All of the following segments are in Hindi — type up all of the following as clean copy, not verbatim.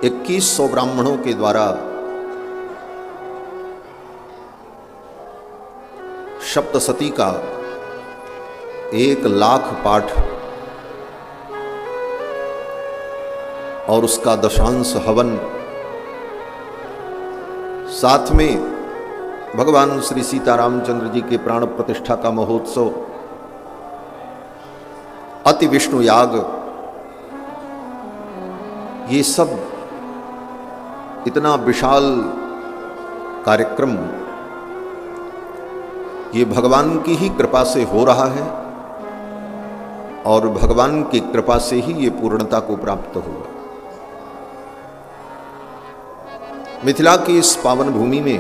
2100 ब्राह्मणों के द्वारा सप्तशती का 1,00,000 पाठ और उसका दशांश हवन, साथ में भगवान श्री सीतारामचंद्र जी के प्राण प्रतिष्ठा का महोत्सव, अति विष्णु याग, ये सब इतना विशाल कार्यक्रम ये भगवान की ही कृपा से हो रहा है और भगवान की कृपा से ही ये पूर्णता को प्राप्त होगा। मिथिला की इस पावन भूमि में,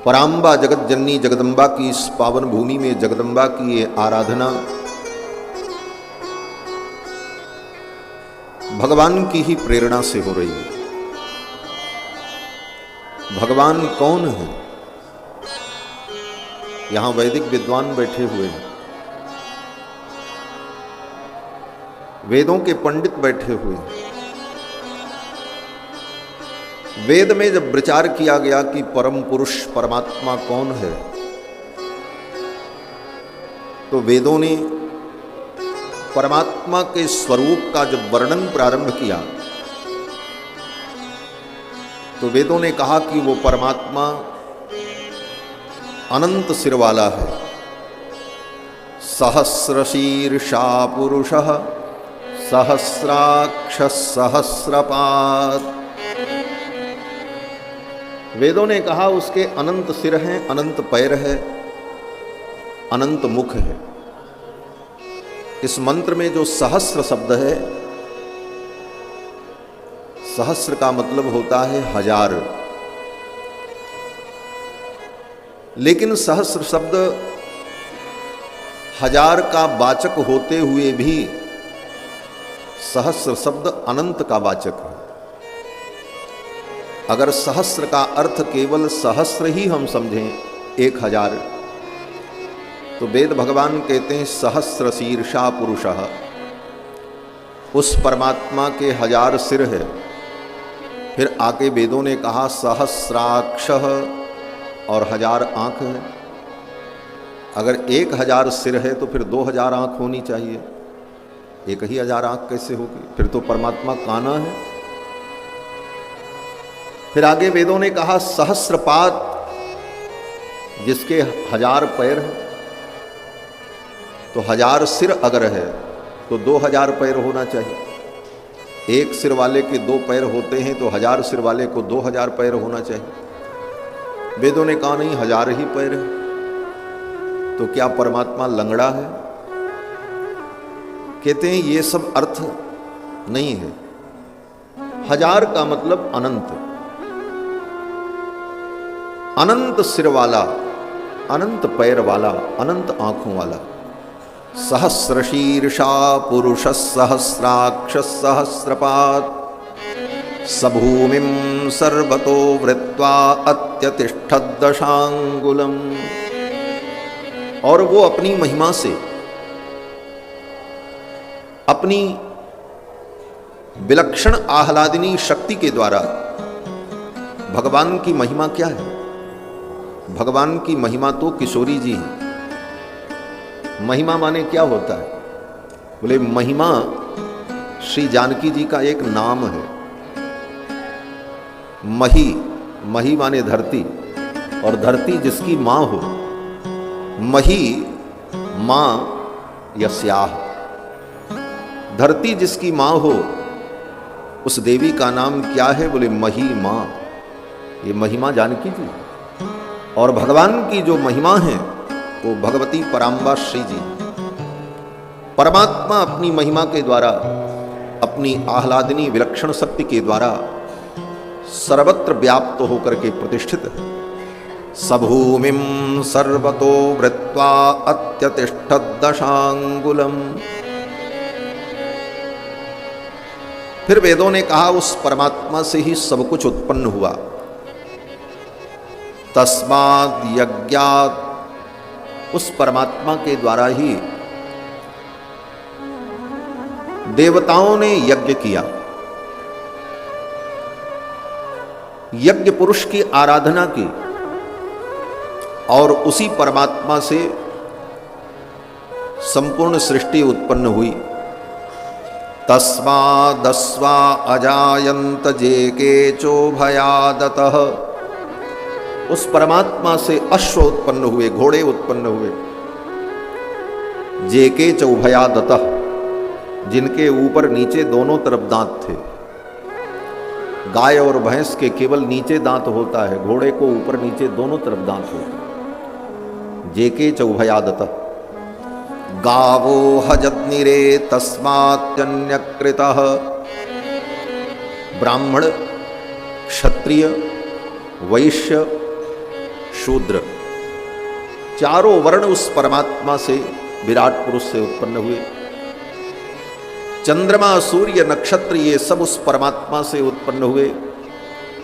पराम्बा जगत जननी जगदम्बा की इस पावन भूमि में जगदम्बा की ये आराधना भगवान की ही प्रेरणा से हो रही है। भगवान कौन है? यहां वैदिक विद्वान बैठे हुए हैं, वेदों के पंडित बैठे हुए हैं। वेद में जब विचार किया गया कि परम पुरुष परमात्मा कौन है, तो वेदों ने परमात्मा के स्वरूप का जब वर्णन प्रारंभ किया, तो वेदों ने कहा कि वो परमात्मा अनंत सिर वाला है। सहस्र शीर्षा पुरुषः सहस्राक्ष सहस्रपाद। वेदों ने कहा उसके अनंत सिर हैं, अनंत पैर है, अनंत मुख है। इस मंत्र में जो सहस्र शब्द है, सहस्र का मतलब होता है 1000, लेकिन सहस्र शब्द 1000 का वाचक होते हुए भी सहस्र शब्द अनंत का वाचक है। अगर सहस्र का अर्थ केवल सहस्र ही हम समझें, 1000, तो वेद भगवान कहते हैं सहस्र शीर्षा पुरुषः, उस परमात्मा के 1000 सिर है। फिर आके वेदों ने कहा सहस्राक्षः, और 1000 आंख है। अगर 1000 सिर है तो फिर 2000 आंख होनी चाहिए, एक ही 1000 आंख कैसे होगी? फिर तो परमात्मा काना है। फिर आगे वेदों ने कहा सहस्रपाद, जिसके 1000 पैर हैं। तो 1000 सिर अगर है तो 2000 पैर होना चाहिए। एक सिर वाले के 2 पैर होते हैं तो 1000 सिर वाले को 2000 पैर होना चाहिए। वेदों ने कहा नहीं, 1000 ही पैर है। तो क्या परमात्मा लंगड़ा है? कहते हैं ये सब अर्थ नहीं है। 1000 का मतलब अनंत, अनंत सिर वाला, अनंत पैर वाला, अनंत आंखों वाला। सहस्र शीर्षा पुरुष सहस्राक्ष सहस्रपाद सभूमिं सर्वतो वृत्वा अत्यतिष्ठत् दशांगुलम। और वो अपनी महिमा से, अपनी विलक्षण आह्लादिनी शक्ति के द्वारा, भगवान की महिमा क्या है? भगवान की महिमा तो किशोरी जी है। महिमा माने क्या होता है? बोले महिमा श्री जानकी जी का एक नाम है। मही, मही माने धरती, और धरती जिसकी मां हो, मही मां यस्याह, धरती जिसकी मां हो, उस देवी का नाम क्या है? बोले मही मां। ये महिमा जानकी जी। और भगवान की जो महिमा है वो भगवती पराम्बा श्री जी। परमात्मा अपनी महिमा के द्वारा, अपनी आह्लादिनी विलक्षण शक्ति के द्वारा सर्वत्र व्याप्त होकर के प्रतिष्ठित है। सभूमिं सर्वतो वृत्वा अत्यतिष्ठत् दशांगुलम। फिर वेदों ने कहा उस परमात्मा से ही सब कुछ उत्पन्न हुआ। तस्माद् यज्ञात्, उस परमात्मा के द्वारा ही देवताओं ने यज्ञ किया। यज्ञ पुरुष की आराधना की और उसी परमात्मा से संपूर्ण सृष्टि उत्पन्न हुई। तस्मादस्वा अजायंत जेके चोभयादतः, उस परमात्मा से अश्व उत्पन्न हुए, घोड़े उत्पन्न हुए। जेके चौभयादतः, जिनके ऊपर नीचे दोनों तरफ दांत थे। गाय और भैंस के केवल नीचे दांत होता है, घोड़े को ऊपर नीचे दोनों तरफ दांत होता है। जेके चौभयादतः गावो हजग्निरे तस्मात्यन्यकृतः, ब्राह्मण, क्षत्रिय, वैश्य, शूद्र, चारों वर्ण उस परमात्मा से, विराट पुरुष से उत्पन्न हुए। चंद्रमा, सूर्य, नक्षत्र, ये सब उस परमात्मा से उत्पन्न हुए।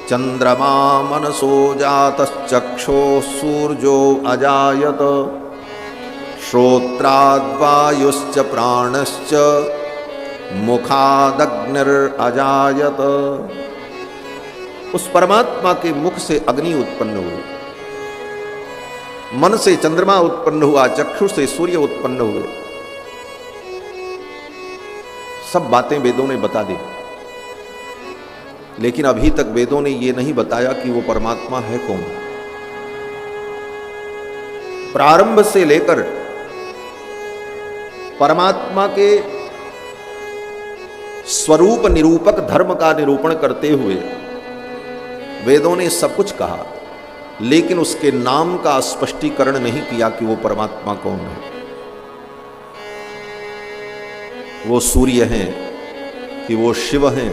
चंद्रमा मनसो जातश्चक्षो सूर्यो अजायत, श्रोत्राद्वायुश्च प्राणश्च मुखादग्निर अजायत। उस परमात्मा के मुख से अग्नि उत्पन्न हुई, मन से चंद्रमा उत्पन्न हुआ, चक्षु से सूर्य उत्पन्न हुए। सब बातें वेदों ने बता दी, लेकिन अभी तक वेदों ने यह नहीं बताया कि वो परमात्मा है कौन। प्रारंभ से लेकर परमात्मा के स्वरूप निरूपक धर्म का निरूपण करते हुए वेदों ने सब कुछ कहा, लेकिन उसके नाम का स्पष्टीकरण नहीं किया कि वो परमात्मा कौन है। वो सूर्य हैं कि वो शिव हैं,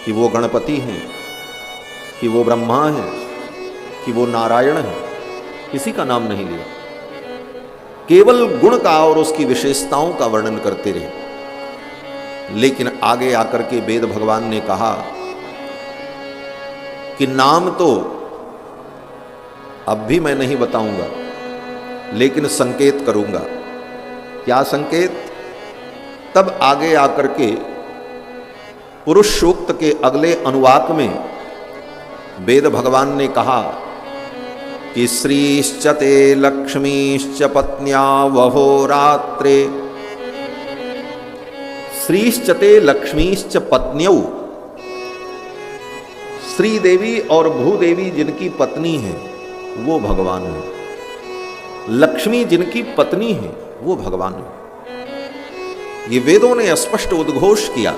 कि वो गणपति हैं, कि वो ब्रह्मा हैं, कि वो नारायण हैं, किसी का नाम नहीं लिया। केवल गुण का और उसकी विशेषताओं का वर्णन करते रहे। लेकिन आगे आकर के वेद भगवान ने कहा कि नाम तो अब भी मैं नहीं बताऊंगा, लेकिन संकेत करूंगा। क्या संकेत? तब आगे आकर के पुरुष सूक्त के अगले अनुवाक में वेद भगवान ने कहा कि श्रीश्च ते लक्ष्मीश्च पत्न्या वहोरात्रे, श्रीश्च ते लक्ष्मीश्च पत्न्यौ, श्री देवी और भूदेवी जिनकी पत्नी है वो भगवान है, लक्ष्मी जिनकी पत्नी है वो भगवान है। ये वेदों ने स्पष्ट उद्घोष किया,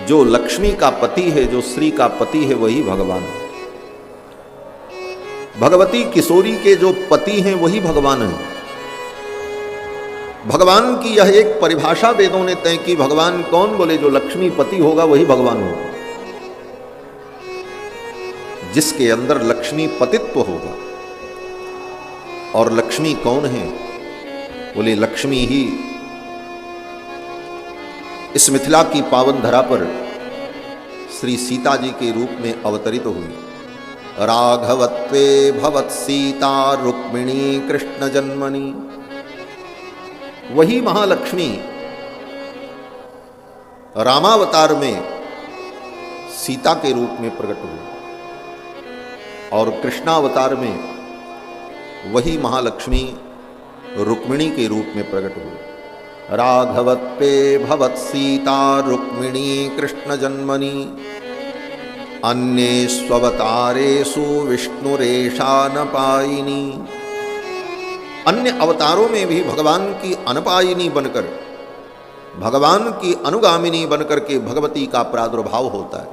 जो लक्ष्मी का पति है, जो श्री का पति है, वही भगवान है। भगवती किशोरी के जो पति हैं वही भगवान है। भगवान की यह एक परिभाषा वेदों ने तय की। भगवान कौन? बोले जो लक्ष्मी पति होगा वही भगवान होगा, जिसके अंदर लक्ष्मी पतित्व होगा। और लक्ष्मी कौन है? बोले लक्ष्मी ही इस मिथिला की पावन धरा पर श्री सीता जी के रूप में अवतरित हुई। राघवत्वे भवत् सीता रुक्मिणी कृष्ण जन्मनि, वही महालक्ष्मी रामावतार में सीता के रूप में प्रकट हुई और कृष्णावतार में वही महालक्ष्मी रुक्मिणी के रूप में प्रकट हुई। राघवत्वे भवत् सीता रुक्मिणी कृष्ण जन्मनि, अन्येष्वतारेषु विष्णुरेशानपायिनी। अन्य अवतारों में भी भगवान की अनपायिनी बनकर, भगवान की अनुगामिनी बनकर के भगवती का प्रादुर्भाव होता है।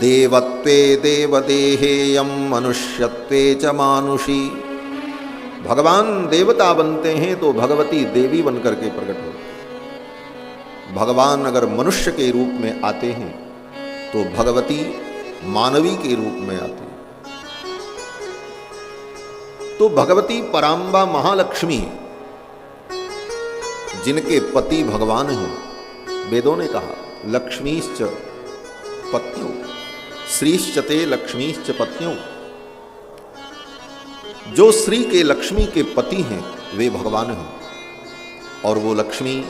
देवत्वे देवदेहेयम मनुष्यत्वे च मानुषी, भगवान देवता बनते हैं तो भगवती देवी बनकर के प्रकट होती है। भगवान अगर मनुष्य के रूप में आते हैं तो भगवती मानवी के रूप में आती है। तो भगवती पराम्बा महालक्ष्मी जिनके पति भगवान हैं, वेदों ने कहा लक्ष्मीश्च पत्न्यौ, श्रीश्च ते लक्ष्मीश्च पत्न्यौ। जो श्री के लक्ष्मी के पति हैं वे भगवान हैं, और वो लक्ष्मी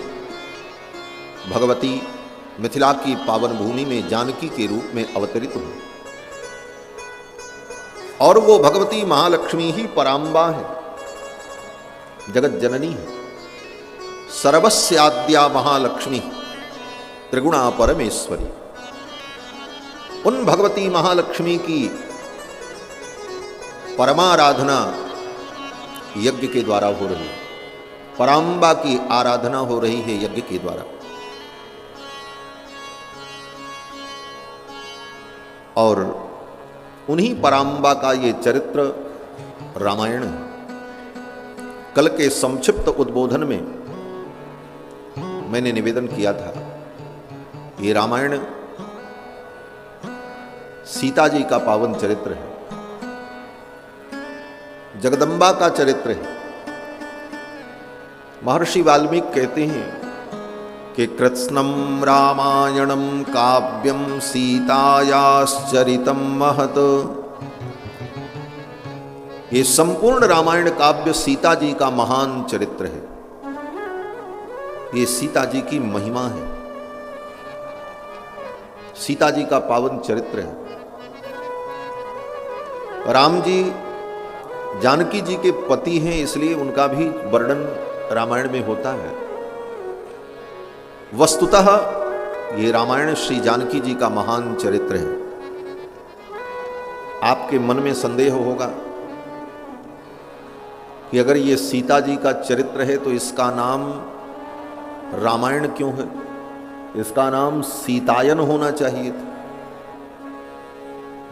भगवती मिथिला की पावन भूमि में जानकी के रूप में अवतरित हुई। और वो भगवती महालक्ष्मी ही पराम्बा है, जगत जननी है। सर्वस्याद्या महालक्ष्मी त्रिगुणा परमेश्वरी। उन भगवती महालक्ष्मी की परमाराधना यज्ञ के द्वारा हो रही है, पराम्बा की आराधना हो रही है यज्ञ के द्वारा। और उन्हीं पराम्बा का ये चरित्र रामायण है। कल के संक्षिप्त उद्बोधन में मैंने निवेदन किया था, ये रामायण सीता जी का पावन चरित्र है, जगदम्बा का चरित्र है। महर्षि वाल्मीकि कहते हैं कि कृत्स्नम रामायणम काव्यम सीतायाश्चरितम महत। ये संपूर्ण रामायण काव्य सीता जी का महान चरित्र है, ये सीता जी की महिमा है, सीता जी का पावन चरित्र है। राम जी जानकी जी के पति हैं, इसलिए उनका भी वर्णन रामायण में होता है। वस्तुतः ये रामायण श्री जानकी जी का महान चरित्र है। आपके मन में संदेह होगा कि अगर ये सीता जी का चरित्र है तो इसका नाम रामायण क्यों है? इसका नाम सीतायन होना चाहिए था।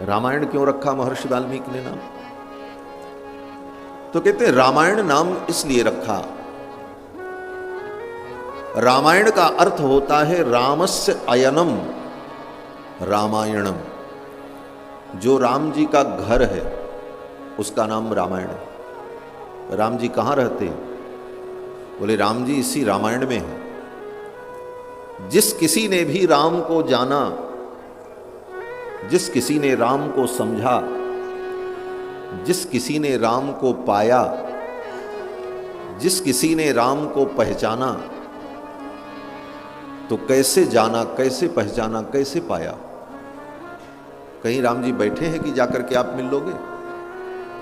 रामायण क्यों रखा महर्षि वाल्मीकि ने नाम? तो कहते हैं रामायण नाम इसलिए रखा, रामायण का अर्थ होता है रामस्य अयनम रामायणम। जो राम जी का घर है उसका नाम रामायण है। राम जी कहाँ रहते हैं? बोले राम जी इसी रामायण में है। जिस किसी ने भी राम को जाना, जिस किसी ने राम को समझा, जिस किसी ने राम को पाया, जिस किसी ने राम को पहचाना, तो कैसे जाना, कैसे पहचाना, कैसे पाया? कहीं राम जी बैठे हैं कि जाकर के आप मिल लोगे?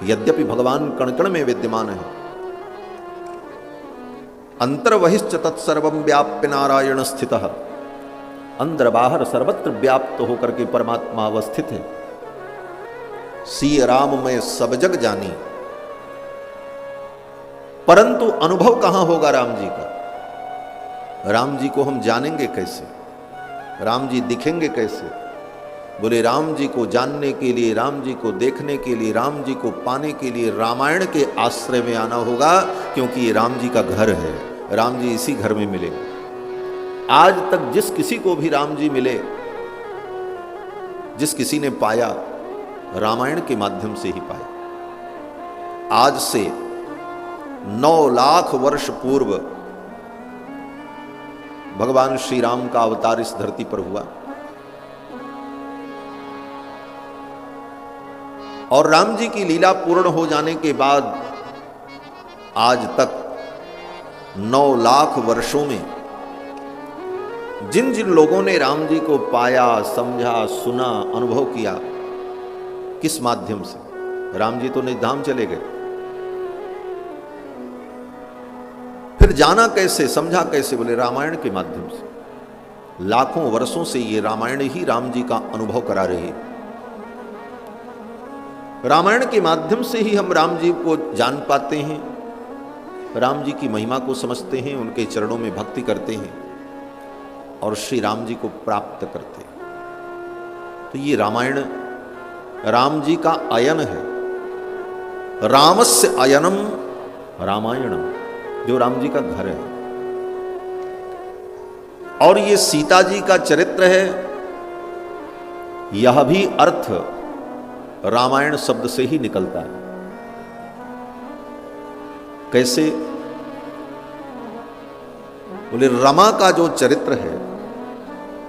यद्यपि भगवान कण कण में विद्यमान है। अंतर्वहिश्च तत्सर्वं व्याप्य नारायण स्थितः। अंदर बाहर सर्वत्र व्याप्त होकर के परमात्मा अवस्थित है। सी राम में सब जग जानी। परंतु अनुभव कहां होगा राम जी का? राम जी को हम जानेंगे कैसे? राम जी दिखेंगे कैसे? बोले राम जी को जानने के लिए, राम जी को देखने के लिए, राम जी को पाने के लिए रामायण के आश्रय में आना होगा, क्योंकि ये राम जी का घर है। राम जी इसी घर में मिले। आज तक जिस किसी को भी राम जी मिले, जिस किसी ने पाया, रामायण के माध्यम से ही पाया। आज से 9 लाख वर्ष पूर्व भगवान श्री राम का अवतार इस धरती पर हुआ, और राम जी की लीला पूर्ण हो जाने के बाद आज तक 9 लाख वर्षों में जिन जिन लोगों ने राम जी को पाया, समझा, सुना, अनुभव किया, किस माध्यम से? राम जी तो निधाम चले गए, फिर जाना कैसे, समझा कैसे? बोले रामायण के माध्यम से। लाखों वर्षों से ये रामायण ही राम जी का अनुभव करा रही है। रामायण के माध्यम से ही हम राम जी को जान पाते हैं, राम जी की महिमा को समझते हैं, उनके चरणों में भक्ति करते हैं और श्री राम जी को प्राप्त करते हैं। तो ये रामायण राम जी का अयन है। रामस्य अयनम रामायणम, जो राम जी का घर है। और ये सीता जी का चरित्र है। यह भी अर्थ रामायण शब्द से ही निकलता है। कैसे? बोले रमा का जो चरित्र है,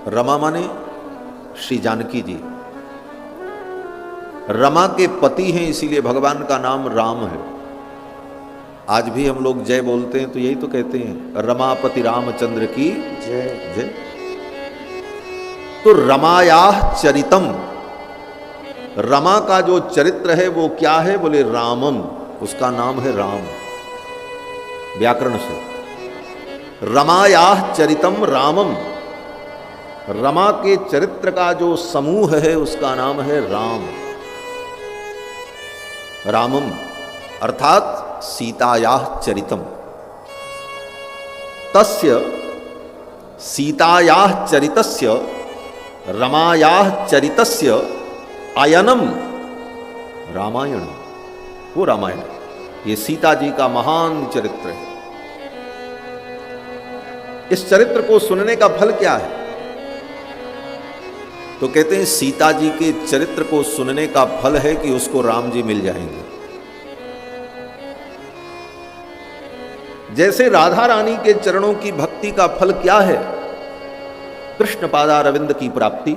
रमा माने श्री जानकी जी, रमा के पति हैं, इसीलिए भगवान का नाम राम है। आज भी हम लोग जय बोलते हैं तो यही तो कहते हैं, रमापति रामचंद्र की जय जय। तो रमायाः चरितम, रमा का जो चरित्र है वो क्या है? बोले रामम, उसका नाम है राम। व्याकरण से रमायाः चरितम रामम, रमा के चरित्र का जो समूह है उसका नाम है राम। रामम अर्थात सीतायाः चरितम, तस्य सीतायाः चरितस्य रमायाः चरितस्य अयनम रामायण, वो रामायण, ये सीता जी का महान चरित्र है। इस चरित्र को सुनने का फल क्या है? तो कहते हैं सीता जी के चरित्र को सुनने का फल है कि उसको राम जी मिल जाएंगे। जैसे राधा रानी के चरणों की भक्ति का फल क्या है? कृष्ण पादारविंद की प्राप्ति।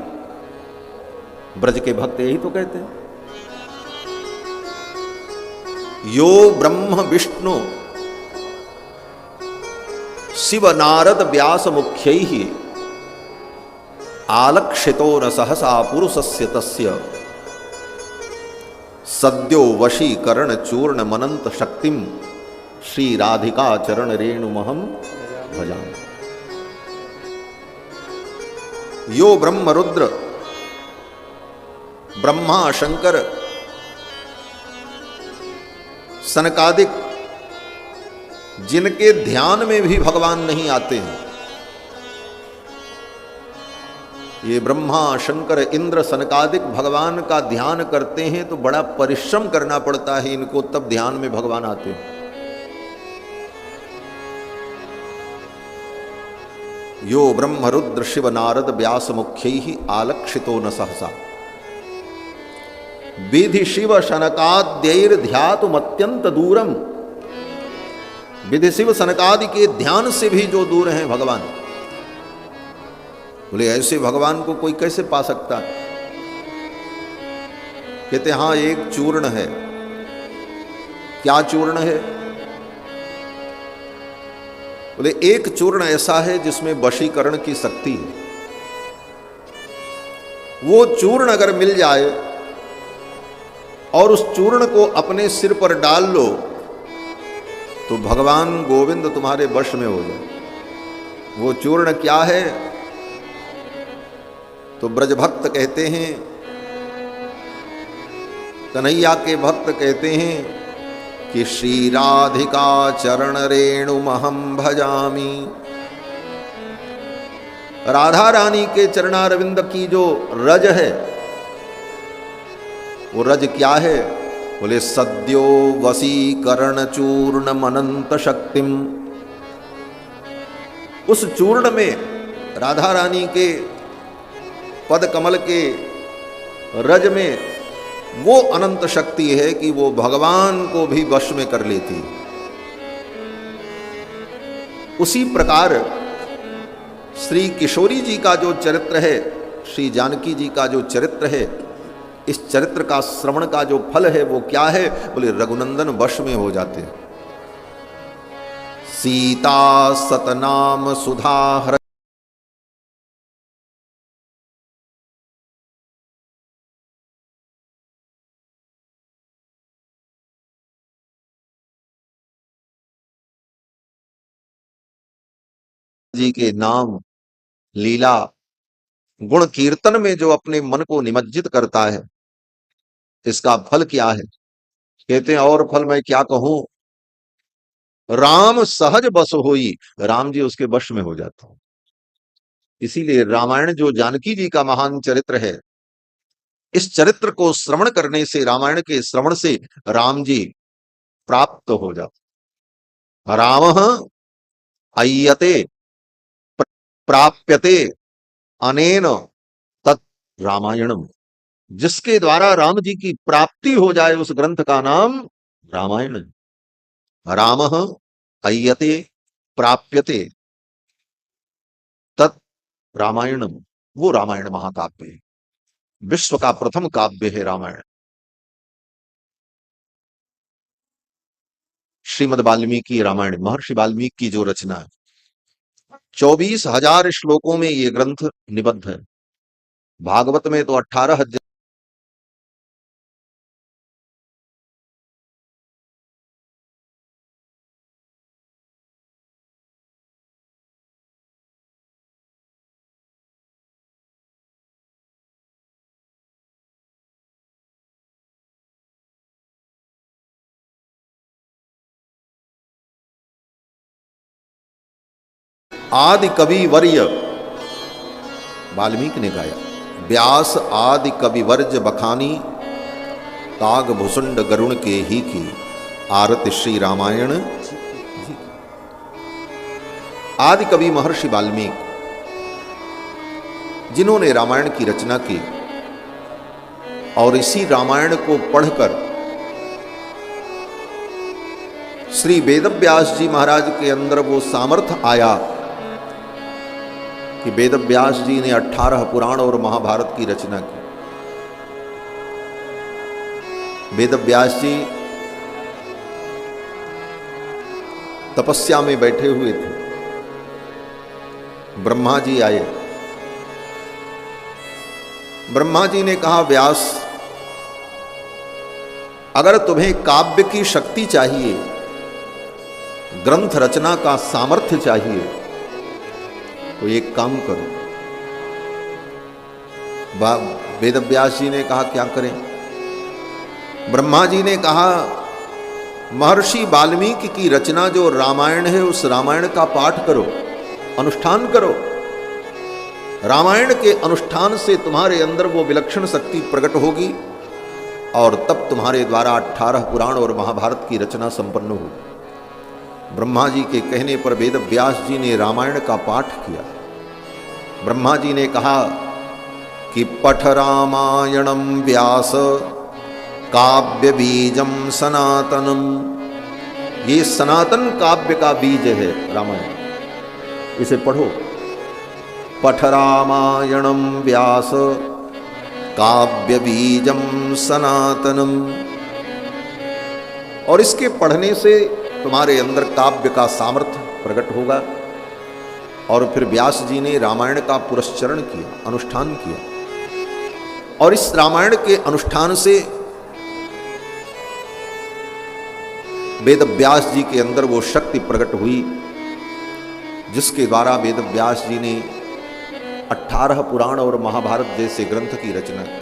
ब्रज के भक्त यही तो कहते हैं। यो ब्रह्म विष्णु शिव नारद व्यास मुख्यैः आलक्षितो न सहसा पुरुषस्य तस्य सद्यो वशीकरण चूर्ण मनंत शक्तिम श्री राधिका चरण रेणुमहम भजामि। यो ब्रह्म रुद्र, ब्रह्मा शंकर सनकादिक जिनके ध्यान में भी भगवान नहीं आते हैं, ये ब्रह्मा शंकर इंद्र सनकादिक भगवान का ध्यान करते हैं तो बड़ा परिश्रम करना पड़ता है इनको, तब ध्यान में भगवान आते हैं। यो ब्रह्म रुद्र शिव नारद व्यास मुख्यैः आलक्षितो न सहसा विधि शिव शनकाद्यैर ध्यातुमत्यंत दूरम। विधि शिव सनकादि के ध्यान से भी जो दूर हैं भगवान। बोले ऐसे भगवान को कोई कैसे पा सकता है? कहते हां एक चूर्ण है। क्या चूर्ण है? बोले एक चूर्ण ऐसा है जिसमें वशीकरण की शक्ति है। वो चूर्ण अगर मिल जाए और उस चूर्ण को अपने सिर पर डाल लो तो भगवान गोविंद तुम्हारे वश में हो जाए। वो चूर्ण क्या है? तो ब्रज भक्त कहते हैं, कन्हैया के भक्त कहते हैं कि श्री राधिका चरण रेणुमहम भजामि। राधा रानी के चरणारविंद की जो रज है, वो रज क्या है? बोले सद्यो वशीकरण चूर्ण मनंत शक्तिम। उस चूर्ण में राधा रानी के पद कमल के रज में वो अनंत शक्ति है कि वो भगवान को भी वश में कर लेती। उसी प्रकार श्री किशोरी जी का जो चरित्र है, श्री जानकी जी का जो चरित्र है, इस चरित्र का श्रवण का जो फल है वो क्या है? बोले रघुनंदन वश में हो जाते हैं। सीता सतनाम सुधा हर जी के नाम लीला गुण कीर्तन में जो अपने मन को निमज्जित करता है, इसका फल क्या है? कहते हैं और फल मैं क्या कहूं, राम सहज बस होई, राम जी उसके वश में हो जाते हैं। इसीलिए रामायण जो जानकी जी का महान चरित्र है, इस चरित्र को श्रवण करने से, रामायण के श्रवण से राम जी प्राप्त हो जाते। रामः अय्यते प्राप्यते अनेन तत् रामायणम। जिसके द्वारा राम जी की प्राप्ति हो जाए उस ग्रंथ का नाम रामायण। रामः अय्यते प्राप्यते तत् रामायणम, वो रामायण महाकाव्य है। विश्व का प्रथम काव्य है रामायण। श्रीमद् वाल्मीकि रामायण, महर्षि वाल्मीकि की जो रचना है, 24,000 श्लोकों में ये ग्रंथ निबद्ध है। भागवत में तो 18,000 आदि कवि वर्य वाल्मीकि ने गाया। व्यास आदि कवि वर्ज बखानी, काग भुसुंड गरुण के ही की, आरत श्री रामायण जी की। आदि कवि महर्षि वाल्मीकि, जिन्होंने रामायण की रचना की और इसी रामायण को पढ़कर श्री वेदव्यास जी महाराज के अंदर वो सामर्थ्य आया कि वेदव्यास जी ने 18 पुराण और महाभारत की रचना की। वेदव्यास जी तपस्या में बैठे हुए थे, ब्रह्मा जी आए। ब्रह्मा जी ने कहा, व्यास, अगर तुम्हें काव्य की शक्ति चाहिए, ग्रंथ रचना का सामर्थ्य चाहिए, तो एक काम करो। वेदव्यास जी ने कहा, क्या करें? ब्रह्मा जी ने कहा, महर्षि वाल्मीकि की रचना जो रामायण है, उस रामायण का पाठ करो, अनुष्ठान करो। रामायण के अनुष्ठान से तुम्हारे अंदर वो विलक्षण शक्ति प्रकट होगी और तब तुम्हारे द्वारा 18 पुराण और महाभारत की रचना संपन्न होगी। ब्रह्मा जी के कहने पर वेदव्यास जी ने रामायण का पाठ किया। ब्रह्मा जी ने कहा कि पठ रामायणम व्यास काव्य बीजम सनातनम। ये सनातन काव्य का बीज है रामायण, इसे पढ़ो। पठ रामायणम व्यास काव्य बीजम सनातनम। और इसके पढ़ने से तुम्हारे अंदर काव्य का सामर्थ्य प्रकट होगा। और फिर व्यास जी ने रामायण का पुरस्चरण किया, अनुष्ठान किया। और इस रामायण के अनुष्ठान से वेदव्यास जी के अंदर वो शक्ति प्रकट हुई जिसके द्वारा वेदव्यास जी ने 18 पुराण और महाभारत जैसे ग्रंथ की रचना की।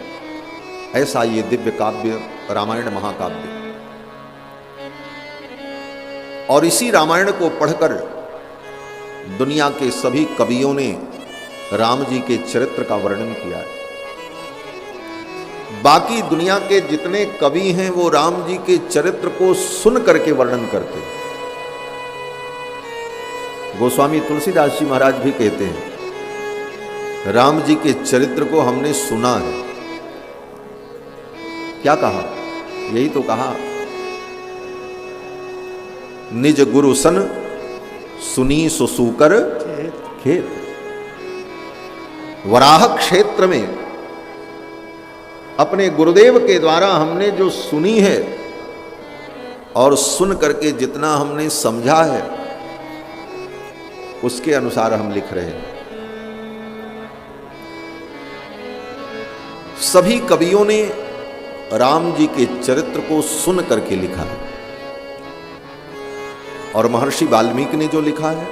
ऐसा ये दिव्य काव्य रामायण महाकाव्य। और इसी रामायण को पढ़कर दुनिया के सभी कवियों ने राम जी के चरित्र का वर्णन किया है। बाकी दुनिया के जितने कवि हैं वो राम जी के चरित्र को सुन करके वर्णन करते हैं। गोस्वामी तुलसीदास जी महाराज भी कहते हैं, राम जी के चरित्र को हमने सुना है। क्या कहा? यही तो कहा, निज गुरु सन सुनी सुसूकर खेत। वराह क्षेत्र में अपने गुरुदेव के द्वारा हमने जो सुनी है और सुन करके जितना हमने समझा है उसके अनुसार हम लिख रहे हैं। सभी कवियों ने राम जी के चरित्र को सुन करके लिखा है और महर्षि वाल्मीकि ने जो लिखा है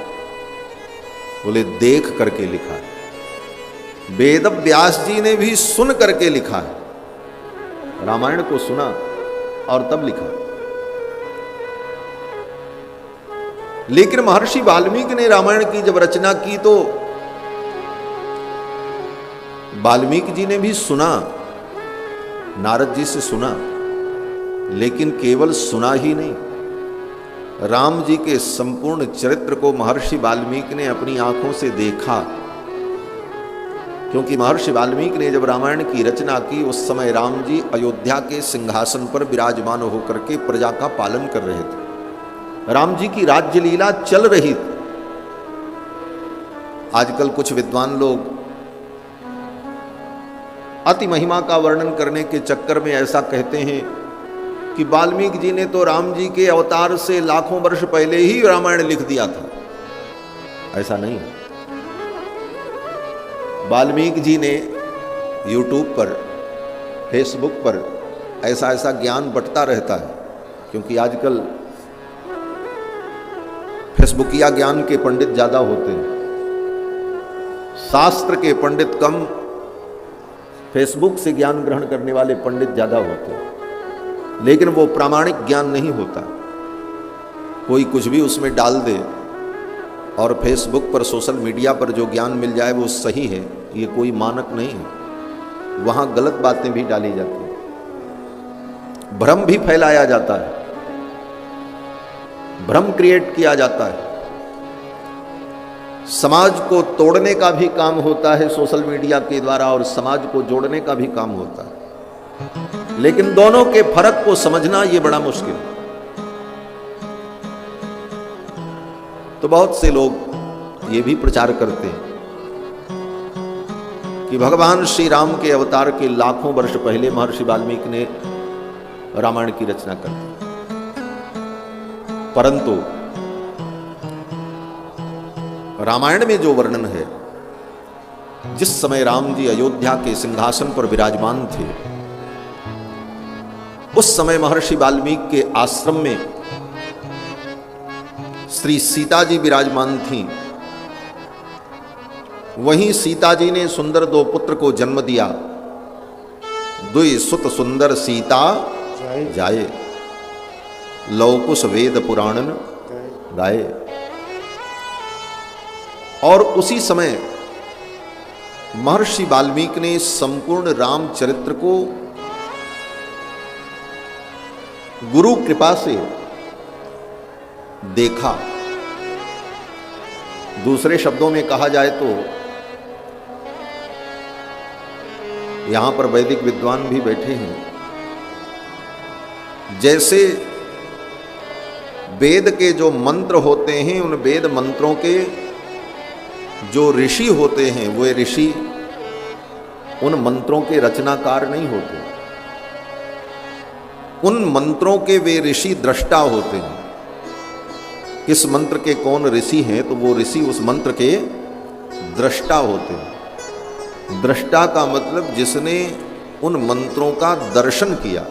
बोले देख करके लिखा है। वेद व्यास जी ने भी सुन करके लिखा है, रामायण को सुना और तब लिखा। लेकिन महर्षि वाल्मीकि ने रामायण की जब रचना की तो वाल्मीकि जी ने भी सुना, नारद जी से सुना, लेकिन केवल सुना ही नहीं, राम जी के संपूर्ण चरित्र को महर्षि वाल्मीकि ने अपनी आंखों से देखा। क्योंकि महर्षि वाल्मीकि ने जब रामायण की रचना की उस समय राम जी अयोध्या के सिंहासन पर विराजमान होकर के प्रजा का पालन कर रहे थे। राम जी की राज्य लीला चल रही थी। आजकल कुछ विद्वान लोग अति महिमा का वर्णन करने के चक्कर में ऐसा कहते हैं कि वाल्मीकि जी ने तो राम जी के अवतार से लाखों वर्ष पहले ही रामायण लिख दिया था। ऐसा नहीं। वाल्मीकि जी ने यूट्यूब पर, फेसबुक पर ऐसा ऐसा ज्ञान बंटता रहता है, क्योंकि आजकल फेसबुकिया ज्ञान के पंडित ज़्यादा होते हैं, शास्त्र के पंडित कम, फेसबुक से ज्ञान ग्रहण करने वाले पंडित ज़्यादा होते हैं, लेकिन वो प्रामाणिक ज्ञान नहीं होता। कोई कुछ भी उसमें डाल दे और फेसबुक पर, सोशल मीडिया पर जो ज्ञान मिल जाए वो सही है, ये कोई मानक नहीं है। वहाँ गलत बातें भी डाली जाती हैं, भ्रम भी फैलाया जाता है, भ्रम क्रिएट किया जाता है। समाज को तोड़ने का भी काम होता है सोशल मीडिया के द्वारा और समाज को जोड़ने का भी काम होता है, लेकिन दोनों के फर्क को समझना ये बड़ा मुश्किल है। तो बहुत से लोग ये भी प्रचार करते हैं कि भगवान श्री राम के अवतार के लाखों वर्ष पहले महर्षि वाल्मीकि ने रामायण की रचना कर दी, परंतु रामायण में जो वर्णन है, जिस समय राम जी अयोध्या के सिंहासन पर विराजमान थे, उस समय महर्षि वाल्मीकि के आश्रम में श्री सीता जी विराजमान थीं। वहीं सीता जी ने सुंदर दो पुत्र को जन्म दिया। दुई सुत सुंदर सीता जाए, लौकुश वेद पुराणन गाए। और उसी समय महर्षि वाल्मीकि ने संपूर्ण रामचरित्र को गुरु कृपा से देखा। दूसरे शब्दों में कहा जाए तो यहां पर वैदिक विद्वान भी बैठे हैं। जैसे वेद के जो मंत्र होते हैं, उन वेद मंत्रों के जो ऋषि होते हैं, वे ऋषि उन मंत्रों के रचनाकार नहीं होते, उन मंत्रों के वे ऋषि दृष्टा होते हैं। किस मंत्र के कौन ऋषि हैं, तो वो ऋषि उस मंत्र के दृष्टा होते हैं। दृष्टा का मतलब जिसने उन मंत्रों का दर्शन किया,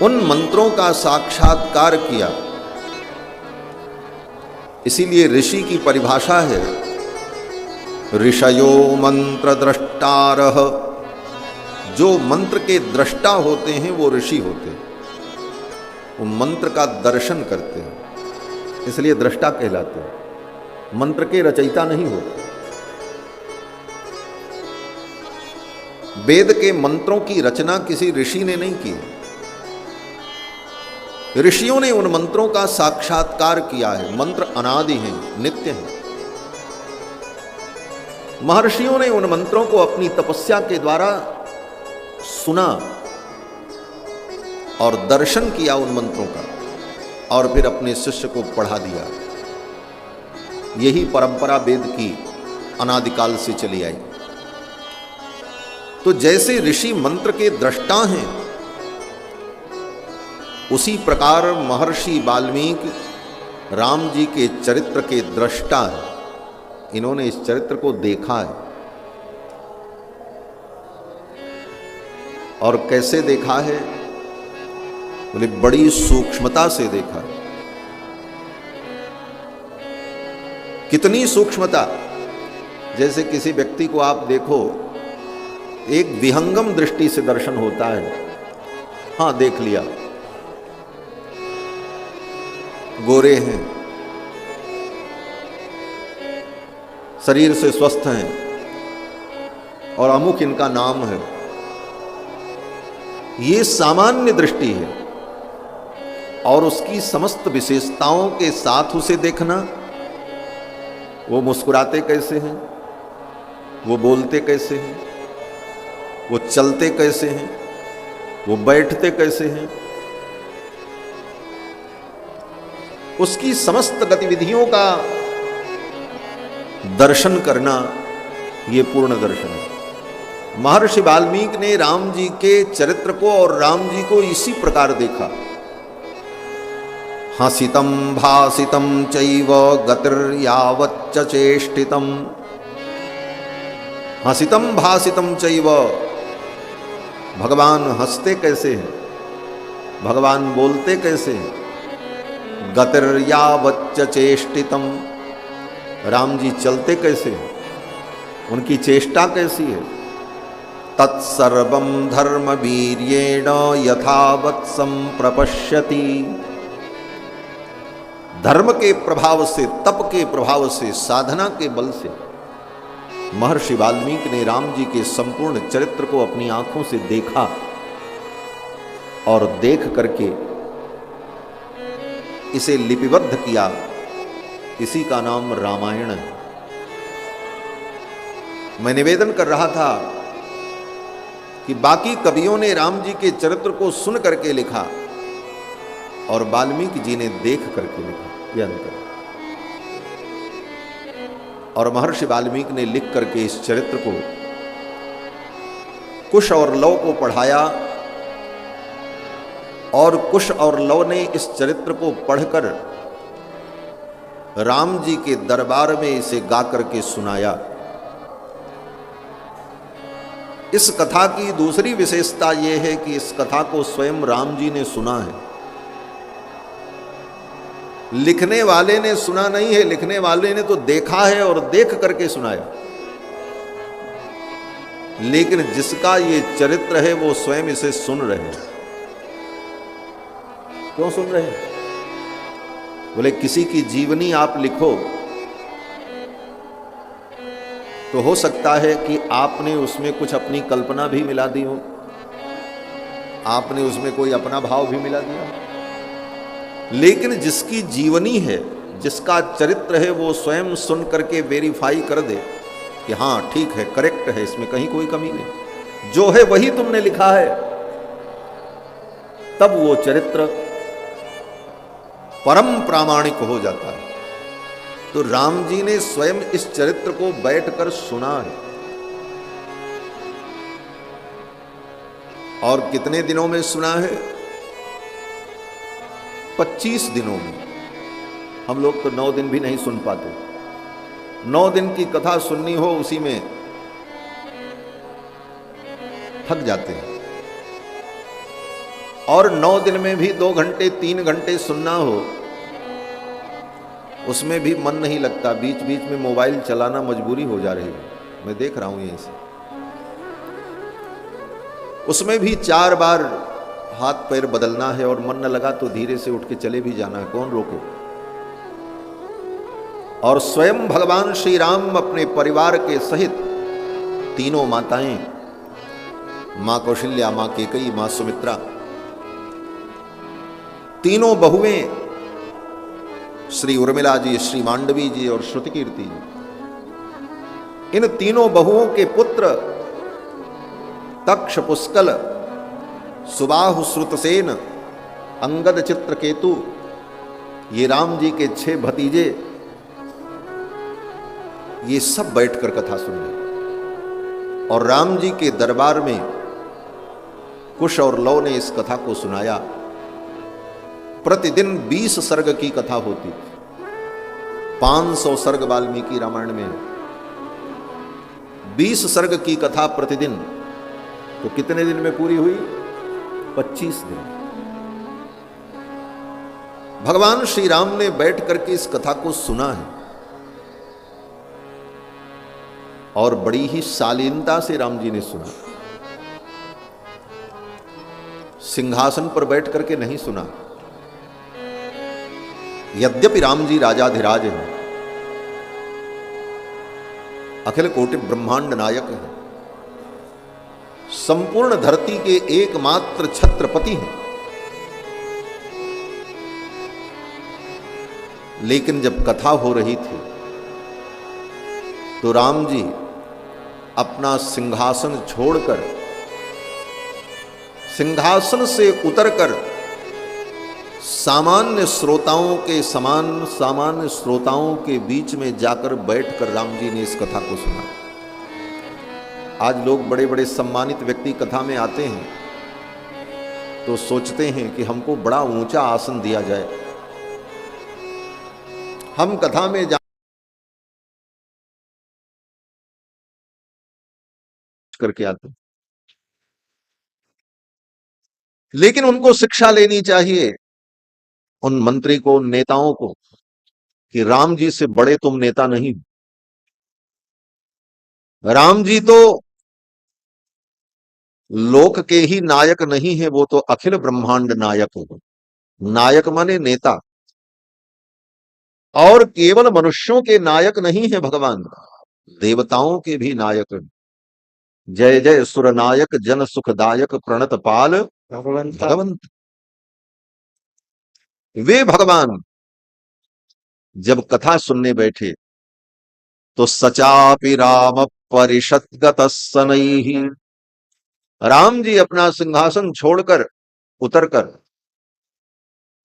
उन मंत्रों का साक्षात्कार किया। इसीलिए ऋषि की परिभाषा है ऋषयो मंत्र दृष्टारः। जो मंत्र के दृष्टा होते हैं वो ऋषि होते हैं, वो मंत्र का दर्शन करते हैं, इसलिए दृष्टा कहलाते हैं। मंत्र के रचयिता नहीं होते। वेद के मंत्रों की रचना किसी ऋषि ने नहीं की, ऋषियों ने उन मंत्रों का साक्षात्कार किया है। मंत्र अनादि हैं, नित्य हैं। महर्षियों ने उन मंत्रों को अपनी तपस्या के द्वारा सुना और दर्शन किया उन मंत्रों का, और फिर अपने शिष्य को पढ़ा दिया। यही परंपरा वेद की अनादिकाल से चली आई। तो जैसे ऋषि मंत्र के दृष्टा हैं, उसी प्रकार महर्षि वाल्मीकि राम जी के चरित्र के दृष्टा हैं। इन्होंने इस चरित्र को देखा है। और कैसे देखा है? बोले बड़ी सूक्ष्मता से देखा। कितनी सूक्ष्मता? जैसे किसी व्यक्ति को आप देखो, एक विहंगम दृष्टि से दर्शन होता है। हाँ, देख लिया, गोरे हैं, शरीर से स्वस्थ हैं और अमुक इनका नाम है, ये सामान्य दृष्टि है। और उसकी समस्त विशेषताओं के साथ उसे देखना, वो मुस्कुराते कैसे हैं, वो बोलते कैसे हैं, वो चलते कैसे हैं, वो बैठते कैसे हैं, उसकी समस्त गतिविधियों का दर्शन करना, ये पूर्ण दर्शन है। महर्षि वाल्मीकि ने राम जी के चरित्र को और राम जी को इसी प्रकार देखा। हसितम भासितम चैव गतिर्यावच्च चेष्टितम हसितम भासितम चैव, भगवान हंसते कैसे हैं, भगवान बोलते कैसे हैं। गतिर्यावच्च चेष्टितम, राम जी चलते कैसे हैं, उनकी चेष्टा कैसी है। तत्सर्वं धर्म वीर्येण यथावत् संप्रपश्यति, धर्म के प्रभाव से, तप के प्रभाव से, साधना के बल से महर्षि वाल्मीकि ने राम जी के संपूर्ण चरित्र को अपनी आंखों से देखा और देख करके इसे लिपिबद्ध किया। इसी का नाम रामायण है। मैं निवेदन कर रहा था कि बाकी कवियों ने राम जी के चरित्र को सुन करके लिखा और वाल्मीकि जी ने देख करके लिखा, यह अंतर। और महर्षि वाल्मीकि ने लिख करके इस चरित्र को कुश और लव को पढ़ाया और कुश और लव ने इस चरित्र को पढ़कर राम जी के दरबार में इसे गा करके सुनाया। इस कथा की दूसरी विशेषता यह है कि इस कथा को स्वयं राम जी ने सुना है। लिखने वाले ने सुना नहीं है, लिखने वाले ने तो देखा है और देख करके सुनाया। लेकिन जिसका ये चरित्र है वो स्वयं इसे सुन रहे हैं। क्यों सुन रहे हैं? बोले किसी की जीवनी आप लिखो तो हो सकता है कि आपने उसमें कुछ अपनी कल्पना भी मिला दी हो, आपने उसमें कोई अपना भाव भी मिला दिया। लेकिन जिसकी जीवनी है, जिसका चरित्र है, वो स्वयं सुन करके वेरीफाई कर दे कि हाँ ठीक है, करेक्ट है, इसमें कहीं कोई कमी नहीं, जो है वही तुमने लिखा है, तब वो चरित्र परम प्रामाणिक हो जाता है। तो राम जी ने स्वयं इस चरित्र को बैठकर सुना है। और कितने दिनों में सुना है? 25 दिनों में। हम लोग तो 9 दिन भी नहीं सुन पाते। 9 दिन की कथा सुननी हो उसी में थक जाते हैं। और 9 दिन में भी 2 घंटे 3 घंटे सुनना हो, उसमें भी मन नहीं लगता। बीच बीच में मोबाइल चलाना मजबूरी हो जा रही है, मैं देख रहा हूं यहीं से। उसमें भी 4 बार हाथ पैर बदलना है और मन न लगा तो धीरे से उठ के चले भी जाना है, कौन रोके। और स्वयं भगवान श्री राम अपने परिवार के सहित तीनों माताएं, मां कौशल्या, मां केकई, मां सुमित्रा, तीनों बहुएं, श्री उर्मिला जी, श्री मांडवी जी और श्रुतिकीर्ति जी, इन तीनों बहुओं के पुत्र तक्ष, पुष्कल, सुबाहु, श्रुतसेन, अंगद, चित्रकेतु, ये राम जी के 6 भतीजे, ये सब बैठकर कथा सुन रहे। और राम जी के दरबार में कुश और लव ने इस कथा को सुनाया। प्रतिदिन 20 सर्ग की कथा होती थी। 500 सर्ग वाल्मीकि रामायण में है। 20 सर्ग की कथा प्रतिदिन, तो कितने दिन में पूरी हुई? 25 दिन। भगवान श्री राम ने बैठ करके इस कथा को सुना है और बड़ी ही शालीनता से राम जी ने सुना। सिंहासन पर बैठ करके नहीं सुना। यद्यपि राम जी राजाधिराज हैं, अखिल कोटि ब्रह्मांड नायक हैं, संपूर्ण धरती के एकमात्र छत्रपति हैं, लेकिन जब कथा हो रही थी तो राम जी अपना सिंहासन छोड़कर, सिंहासन से उतरकर सामान्य श्रोताओं के समान, सामान्य श्रोताओं के बीच में जाकर बैठकर राम जी ने इस कथा को सुना। आज लोग बड़े बड़े सम्मानित व्यक्ति कथा में आते हैं तो सोचते हैं कि हमको बड़ा ऊंचा आसन दिया जाए, हम कथा में करके आते। लेकिन उनको शिक्षा लेनी चाहिए, उन मंत्री को, उन नेताओं को, कि राम जी से बड़े तुम नेता नहीं। राम जी तो लोक के ही नायक नहीं है, वो तो अखिल ब्रह्मांड नायक है। नायक माने नेता, और केवल मनुष्यों के नायक नहीं है भगवान, देवताओं के भी नायक। जय जय सुर नायक जन सुखदायक प्रणत पाल भगवंत। वे भगवान जब कथा सुनने बैठे तो सचापि राम परिषदगत सनैहि, राम जी अपना सिंहासन छोड़कर उतरकर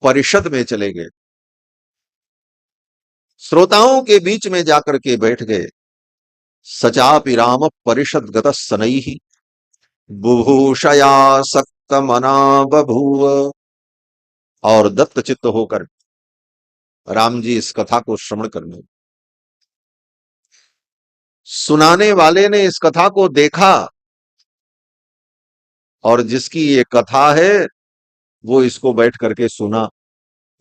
परिषद में चले गए, श्रोताओं के बीच में जाकर के बैठ गए। सचापि राम परिषदगत सनैहि बुभूषया सक्त मना बभूव, और दत्त चित्त होकर राम जी इस कथा को श्रवण करने। सुनाने वाले ने इस कथा को देखा, और जिसकी ये कथा है वो इसको बैठ करके सुना।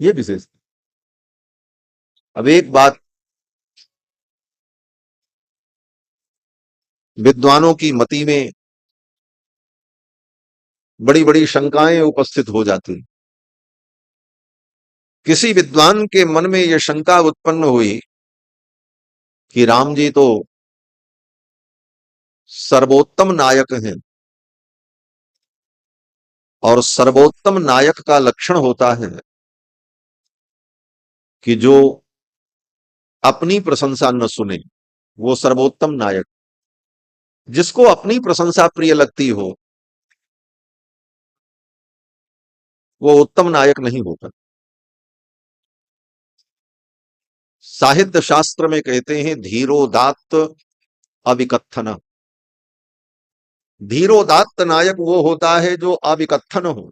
ये विशेष। अब एक बात विद्वानों की मति में बड़ी बड़ी शंकाएं उपस्थित हो जाती। किसी विद्वान के मन में यह शंका उत्पन्न हुई कि राम जी तो सर्वोत्तम नायक हैं, और सर्वोत्तम नायक का लक्षण होता है कि जो अपनी प्रशंसा न सुने, वो सर्वोत्तम नायक। जिसको अपनी प्रशंसा प्रिय लगती हो वो उत्तम नायक नहीं होता। साहित्य शास्त्र में कहते हैं धीरोदात्त अविकथन। धीरोदात्त नायक वो होता है जो अविकथन हो,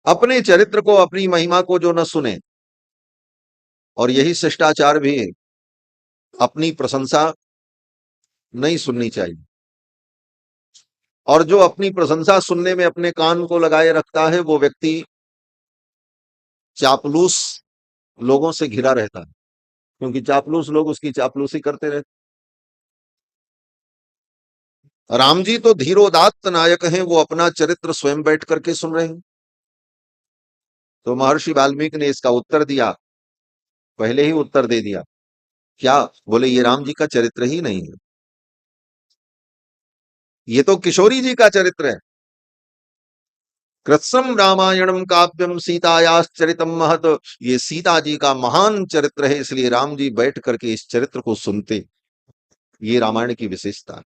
अपने चरित्र को, अपनी महिमा को जो न सुने। और यही शिष्टाचार भी है, अपनी प्रशंसा नहीं सुननी चाहिए। और जो अपनी प्रशंसा सुनने में अपने कान को लगाए रखता है वो व्यक्ति चापलूस लोगों से घिरा रहता है, क्योंकि चापलूस लोग उसकी चापलूसी करते रहते। राम जी तो धीरोदात्त नायक हैं, वो अपना चरित्र स्वयं बैठ करके सुन रहे हैं। तो महर्षि वाल्मीकि ने इसका उत्तर दिया, पहले ही उत्तर दे दिया। क्या? बोले ये राम जी का चरित्र ही नहीं है, ये तो किशोरी जी का चरित्र है। कृत्सम रामायणम काव्यम सीतायाश्चरितम महत, ये सीता जी का महान चरित्र है, इसलिए राम जी बैठ करके इस चरित्र को सुनते। ये रामायण की विशेषता।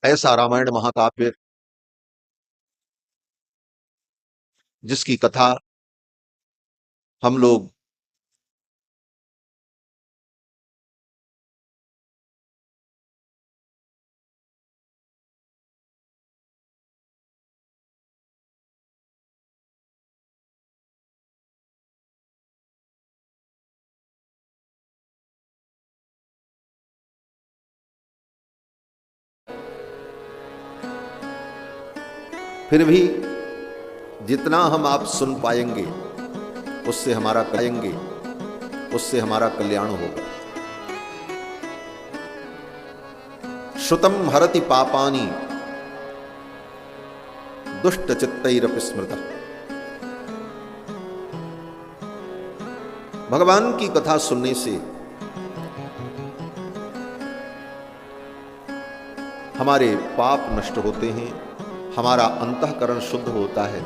ऐसा रामायण महाकाव्य जिसकी कथा हम लोग फिर भी जितना हम आप सुन पाएंगे उससे हमारा करेंगे, उससे हमारा कल्याण होगा। श्रुतम हरति पापानि दुष्ट चित्तैरपि स्मृतः। भगवान की कथा सुनने से हमारे पाप नष्ट होते हैं, हमारा अंतःकरण शुद्ध होता है,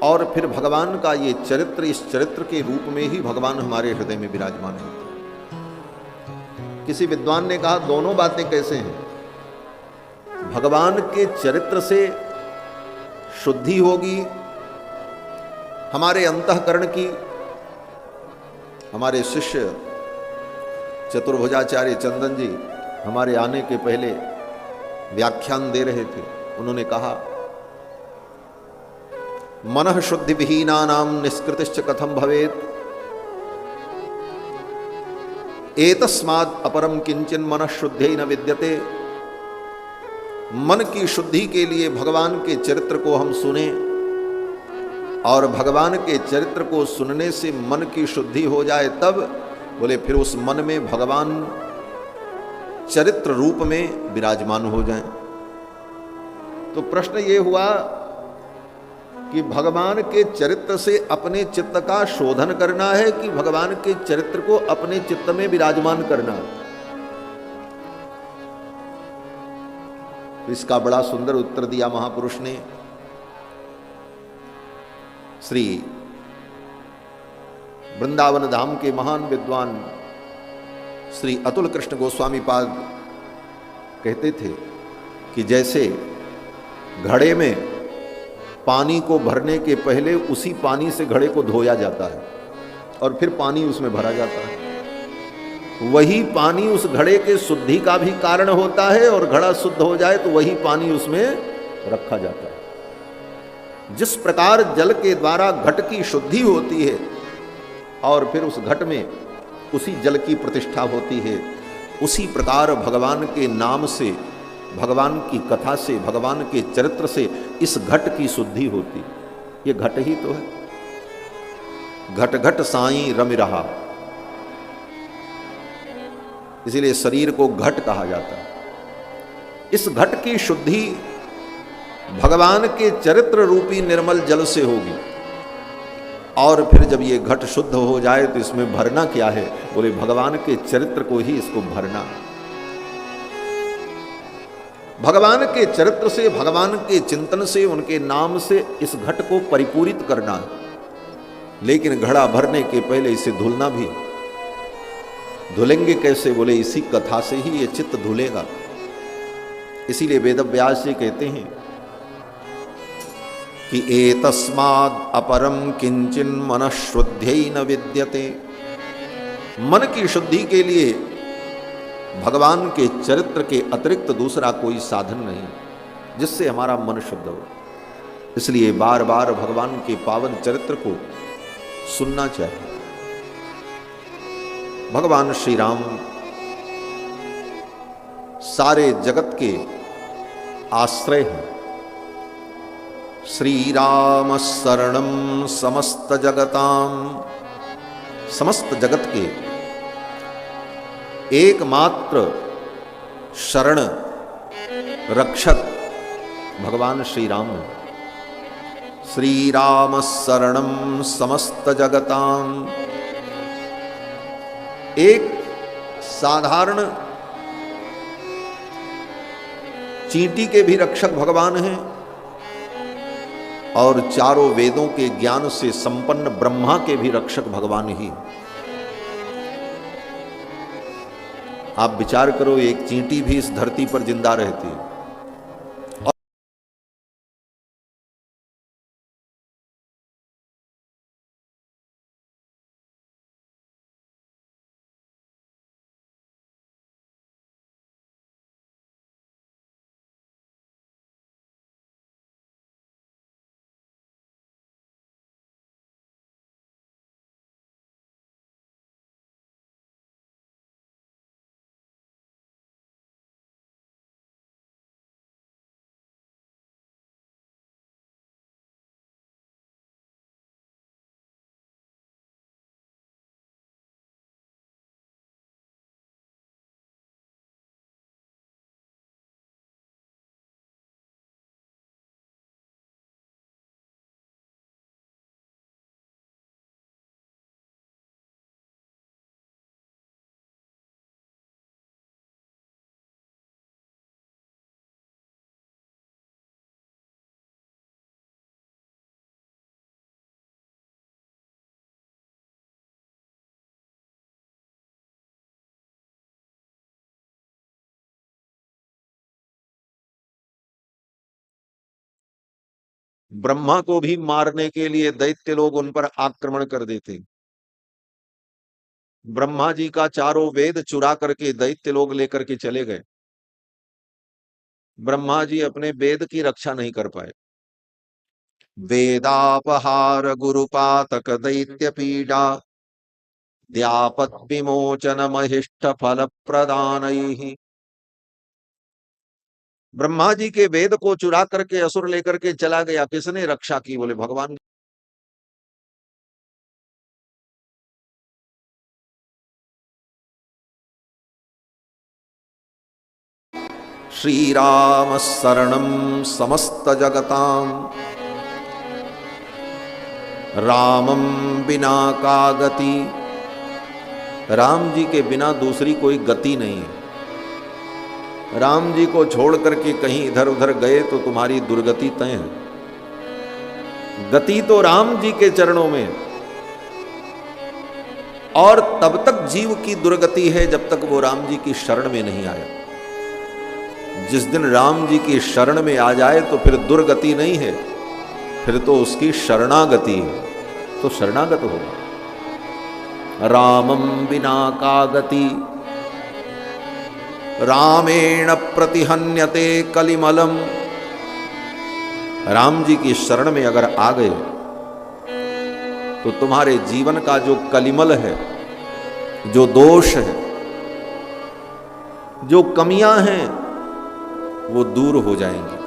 और फिर भगवान का ये चरित्र, इस चरित्र के रूप में ही भगवान हमारे हृदय में विराजमान है। किसी विद्वान ने कहा दोनों बातें कैसे हैं? भगवान के चरित्र से शुद्धि होगी हमारे अंतःकरण की। हमारे शिष्य चतुर्भुजाचार्य चंदन जी हमारे आने के पहले व्याख्यान दे रहे थे। उन्होंने कहा मनः शुद्धि विहीनानां निष्कृतिश्च कथम भवेत्। एतस्माद् अपरम किंचन मन शुद्धि न विद्यते। मन की शुद्धि के लिए भगवान के चरित्र को हम सुने, और भगवान के चरित्र को सुनने से मन की शुद्धि हो जाए, तब बोले फिर उस मन में भगवान चरित्र रूप में विराजमान हो जाएं। तो प्रश्न ये हुआ कि भगवान के चरित्र से अपने चित्त का शोधन करना है कि भगवान के चरित्र को अपने चित्त में विराजमान करना है। इसका बड़ा सुंदर उत्तर दिया महापुरुष ने। श्री वृंदावन धाम के महान विद्वान श्री अतुल कृष्ण गोस्वामी पाद कहते थे कि जैसे घड़े में पानी को भरने के पहले उसी पानी से घड़े को धोया जाता है और फिर पानी उसमें भरा जाता है, वही पानी उस घड़े के शुद्धि का भी कारण होता है, और घड़ा शुद्ध हो जाए तो वही पानी उसमें रखा जाता है। जिस प्रकार जल के द्वारा घट की शुद्धि होती है और फिर उस घट में उसी जल की प्रतिष्ठा होती है, उसी प्रकार भगवान के नाम से, भगवान की कथा से, भगवान के चरित्र से इस घट की शुद्धि होती। ये घट ही तो है। घट घट साईं रमि रहा, इसीलिए शरीर को घट कहा जाता है। इस घट की शुद्धि भगवान के चरित्र रूपी निर्मल जल से होगी, और फिर जब ये घट शुद्ध हो जाए तो इसमें भरना क्या है? बोले भगवान के चरित्र को ही इसको भरना। भगवान के चरित्र से, भगवान के चिंतन से, उनके नाम से इस घट को परिपूरित करना है। लेकिन घड़ा भरने के पहले इसे धुलना भी। धुलेंगे कैसे? बोले इसी कथा से ही ये चित्त धुलेगा। इसीलिए वेदव्यास जी कहते हैं कि एतस्माद् अपरम किंचिन मन शुद्ध्यै न विद्यते। मन की शुद्धि के लिए भगवान के चरित्र के अतिरिक्त दूसरा कोई साधन नहीं जिससे हमारा मन शुद्ध हो। इसलिए बार बार भगवान के पावन चरित्र को सुनना चाहिए। भगवान श्री राम सारे जगत के आश्रय हैं। श्री राम शरणम समस्त जगताम, समस्त जगत के एकमात्र शरण रक्षक भगवान श्री राम हैं। श्री राम शरणम समस्त जगताम, एक साधारण चींटी के भी रक्षक भगवान हैं, और चारों वेदों के ज्ञान से संपन्न ब्रह्मा के भी रक्षक भगवान ही। आप विचार करो, एक चींटी भी इस धरती पर जिंदा रहती है, ब्रह्मा को भी मारने के लिए दैत्य लोग उन पर आक्रमण कर देते। ब्रह्मा जी का चारों वेद चुरा करके दैत्य लोग लेकर के चले गए। ब्रह्मा जी अपने वेद की रक्षा नहीं कर पाए। वेदापहार गुरुपातक दैत्य पीड़ा द्यापत विमोचन महिष्ठ फल प्रदानैः। ब्रह्मा जी के वेद को चुरा करके असुर लेकर के चला गया, किसने रक्षा की? बोले भगवान। श्री राम शरणम समस्त जगताम, रामम बिना का गति। राम जी के बिना दूसरी कोई गति नहीं है। राम जी को छोड़ करके कहीं इधर उधर गए तो तुम्हारी दुर्गति तय है। गति तो राम जी के चरणों में है। और तब तक जीव की दुर्गति है जब तक वो राम जी की शरण में नहीं आया। जिस दिन राम जी की शरण में आ जाए तो फिर दुर्गति नहीं है, फिर तो उसकी शरणागति है, तो शरणागत होगा। रामम बिना का गति, रामेण प्रतिहन्यते कलिमलम। राम जी की शरण में अगर आ गए तो तुम्हारे जीवन का जो कलिमल है, जो दोष है, जो कमियां हैं, वो दूर हो जाएंगी।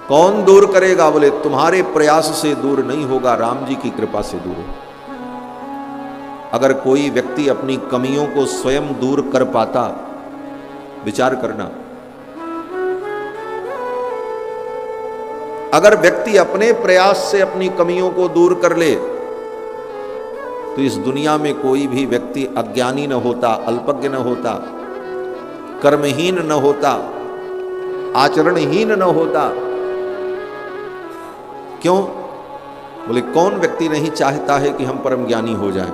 कौन दूर करेगा? बोले तुम्हारे प्रयास से दूर नहीं होगा, राम जी की कृपा से दूर हो। अगर कोई व्यक्ति अपनी कमियों को स्वयं दूर कर पाता, विचार करना, अगर व्यक्ति अपने प्रयास से अपनी कमियों को दूर कर ले तो इस दुनिया में कोई भी व्यक्ति अज्ञानी न होता, अल्पज्ञ न होता, कर्महीन न होता, आचरणहीन न होता। क्यों? बोले कौन व्यक्ति नहीं चाहता है कि हम परम ज्ञानी हो जाएं?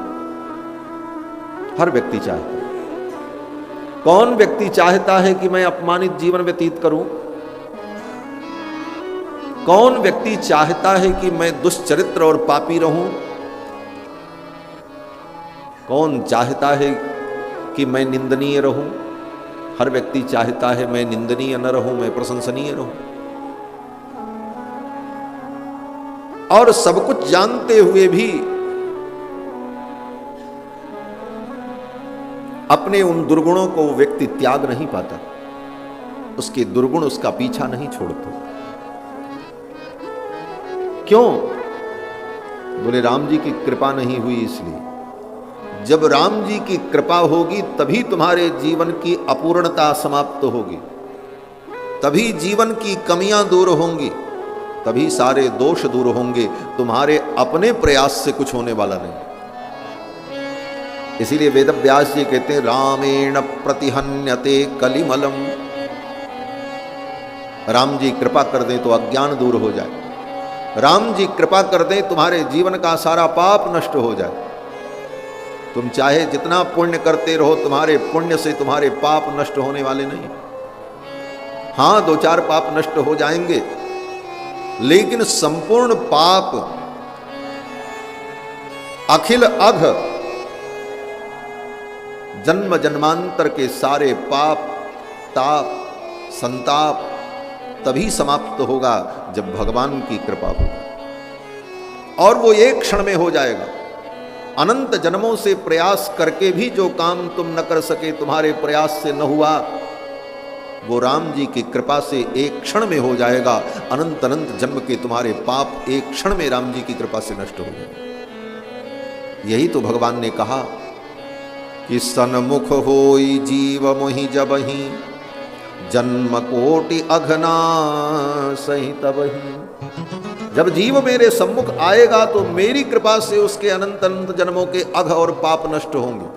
हर व्यक्ति चाहता है। कौन व्यक्ति चाहता है कि मैं अपमानित जीवन व्यतीत करूं? कौन व्यक्ति चाहता है कि मैं दुष्चरित्र और पापी रहूं? कौन चाहता है कि मैं निंदनीय रहूं? हर व्यक्ति चाहता है मैं निंदनीय न रहूं, मैं प्रशंसनीय रहूं। और सब कुछ जानते हुए भी अपने उन दुर्गुणों को व्यक्ति त्याग नहीं पाता, उसके दुर्गुण उसका पीछा नहीं छोड़ते। क्यों? बोले राम जी की कृपा नहीं हुई इसलिए। जब राम जी की कृपा होगी तभी तुम्हारे जीवन की अपूर्णता समाप्त होगी, तभी जीवन की कमियां दूर होंगी, तभी सारे दोष दूर होंगे। तुम्हारे अपने प्रयास से कुछ होने वाला नहीं। इसीलिए वेद व्यास जी कहते हैं रामेण प्रतिहन्यते कलिमलम। राम जी कृपा कर दें तो अज्ञान दूर हो जाए, राम जी कृपा कर दें तुम्हारे जीवन का सारा पाप नष्ट हो जाए। तुम चाहे जितना पुण्य करते रहो, तुम्हारे पुण्य से तुम्हारे पाप नष्ट होने वाले नहीं। हां, 2-4 पाप नष्ट हो जाएंगे, लेकिन संपूर्ण पाप, अखिल अघ, जन्म जन्मांतर के सारे पाप, ताप, संताप तभी समाप्त होगा जब भगवान की कृपा होगी। और वो एक क्षण में हो जाएगा। अनंत जन्मों से प्रयास करके भी जो काम तुम न कर सके, तुम्हारे प्रयास से न हुआ, वो राम जी की कृपा से एक क्षण में हो जाएगा। अनंत अनंत जन्म के तुम्हारे पाप एक क्षण में राम जी की कृपा से नष्ट हो जाएंगे। यही तो भगवान ने कहा कि सन्मुख होई जीव मोहि जबहि, जन्म कोटि अघना सही तबहि। जब जीव मेरे सम्मुख आएगा तो मेरी कृपा से उसके अनंत अनंत जन्मों के अघ और पाप नष्ट होंगे।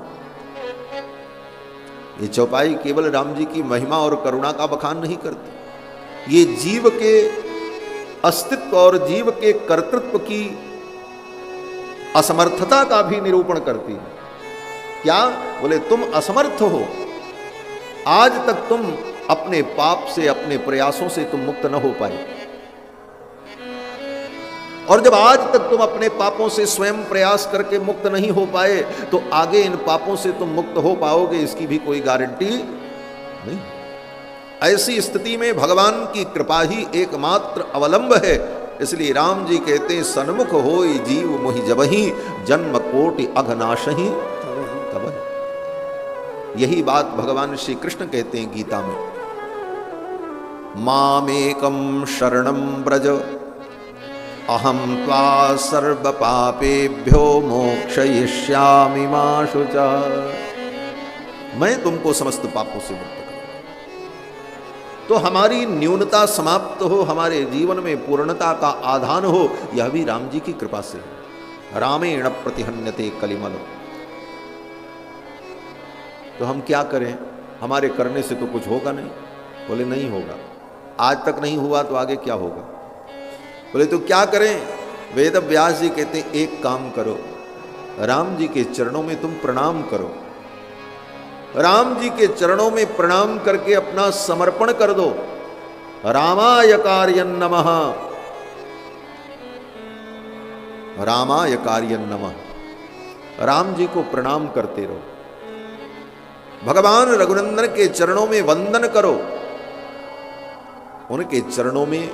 ये चौपाई केवल राम जी की महिमा और करुणा का बखान नहीं करती, ये जीव के अस्तित्व और जीव के कर्तृत्व की असमर्थता का भी निरूपण करती है। क्या? बोले तुम असमर्थ हो, आज तक तुम अपने पाप से, अपने प्रयासों से तुम मुक्त न हो पाए, और जब आज तक तुम अपने पापों से स्वयं प्रयास करके मुक्त नहीं हो पाए, तो आगे इन पापों से तुम मुक्त हो पाओगे इसकी भी कोई गारंटी नहीं। ऐसी स्थिति में भगवान की कृपा ही एकमात्र अवलंब है इसलिए राम जी कहते हैं सन्मुख होई जीव मोहि जबहि जन्म कोटि अघनाशहि तब। यही बात भगवान श्री कृष्ण कहते हैं गीता में, मामेकं शरणं व्रज अहम त्वा सर्व पापेभ्यो मोक्षयिष्यामि मा शुचा। मैं तुमको समस्त पापों से मुक्त करूंगा। तो हमारी न्यूनता समाप्त हो, हमारे जीवन में पूर्णता का आधान हो, यह भी राम जी की कृपा से है। रामेण प्रतिहन्यते कलिमल। तो हम क्या करें, हमारे करने से तो कुछ होगा नहीं। बोले नहीं होगा, आज तक नहीं हुआ तो आगे क्या होगा। बोले तो क्या करें। वेद व्यास जी कहते हैं एक काम करो, राम जी के चरणों में तुम प्रणाम करो। राम जी के चरणों में प्रणाम करके अपना समर्पण कर दो। रामाय कार्यं नमः, रामाय कार्यं नमः। राम जी को प्रणाम करते रहो। भगवान रघुनंदन के चरणों में वंदन करो, उनके चरणों में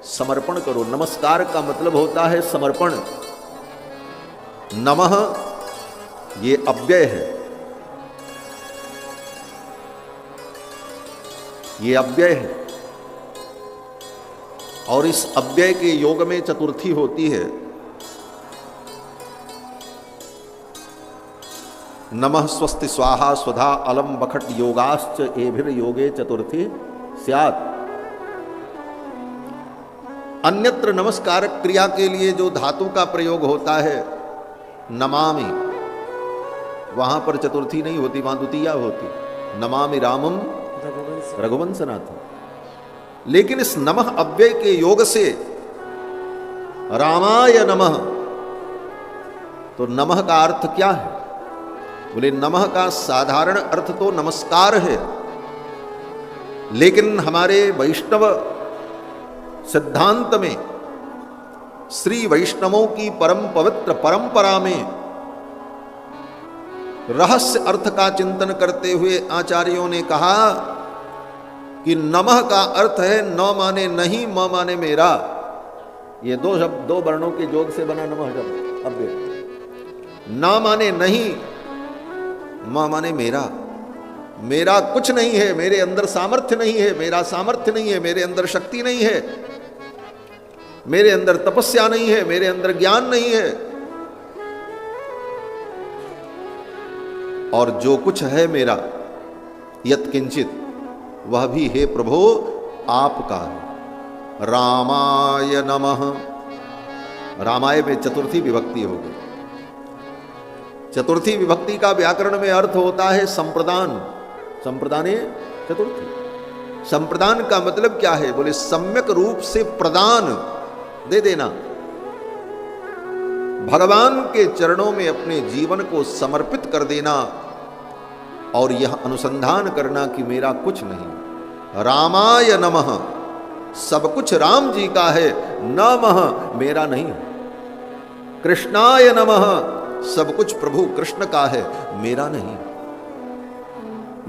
समर्पण करो। नमस्कार का मतलब होता है समर्पण। नमः ये अव्यय है, ये अव्यय है। और इस अव्यय के योग में चतुर्थी होती है। नमः स्वस्ति स्वाहा स्वधा अलम बखट योगाश्च एभिर योगे चतुर्थी स्यात्। अन्यत्र नमस्कार क्रिया के लिए जो धातु का प्रयोग होता है नमामि, वहां पर चतुर्थी नहीं होती, वहां द्वितीया होती। नमामि रामम रघुवंशनाथ। लेकिन इस नमः अव्यय के योग से रामाय नमः, तो नमः का अर्थ क्या है। बोले नमः का साधारण अर्थ तो नमस्कार है, लेकिन हमारे वैष्णव सिद्धांत में, श्री वैष्णवों की परम पवित्र परंपरा में रहस्य अर्थ का चिंतन करते हुए आचार्यों ने कहा कि नमः का अर्थ है न माने नहीं, म माने मेरा। ये दो शब्द, दो वर्णों के योग से बना नमः शब्द अव्यय। न माने नहीं, म माने मेरा। मेरा कुछ नहीं है, मेरे अंदर सामर्थ्य नहीं है, मेरा सामर्थ्य नहीं है, मेरे अंदर शक्ति नहीं है, मेरे अंदर तपस्या नहीं है, मेरे अंदर ज्ञान नहीं है। और जो कुछ है मेरा यत्किंचित, वह भी हे प्रभु आपका है। रामाय नमः। रामाय में चतुर्थी विभक्ति हो गई। चतुर्थी विभक्ति का व्याकरण में अर्थ होता है संप्रदान। संप्रदाने चतुर्थी। संप्रदान का मतलब क्या है। बोले सम्यक रूप से प्रदान दे देना। भगवान के चरणों में अपने जीवन को समर्पित कर देना और यह अनुसंधान करना कि मेरा कुछ नहीं। रामाय नमः, सब कुछ राम जी का है, नमः मेरा नहीं। कृष्णाय नमः, सब कुछ प्रभु कृष्ण का है, मेरा नहीं।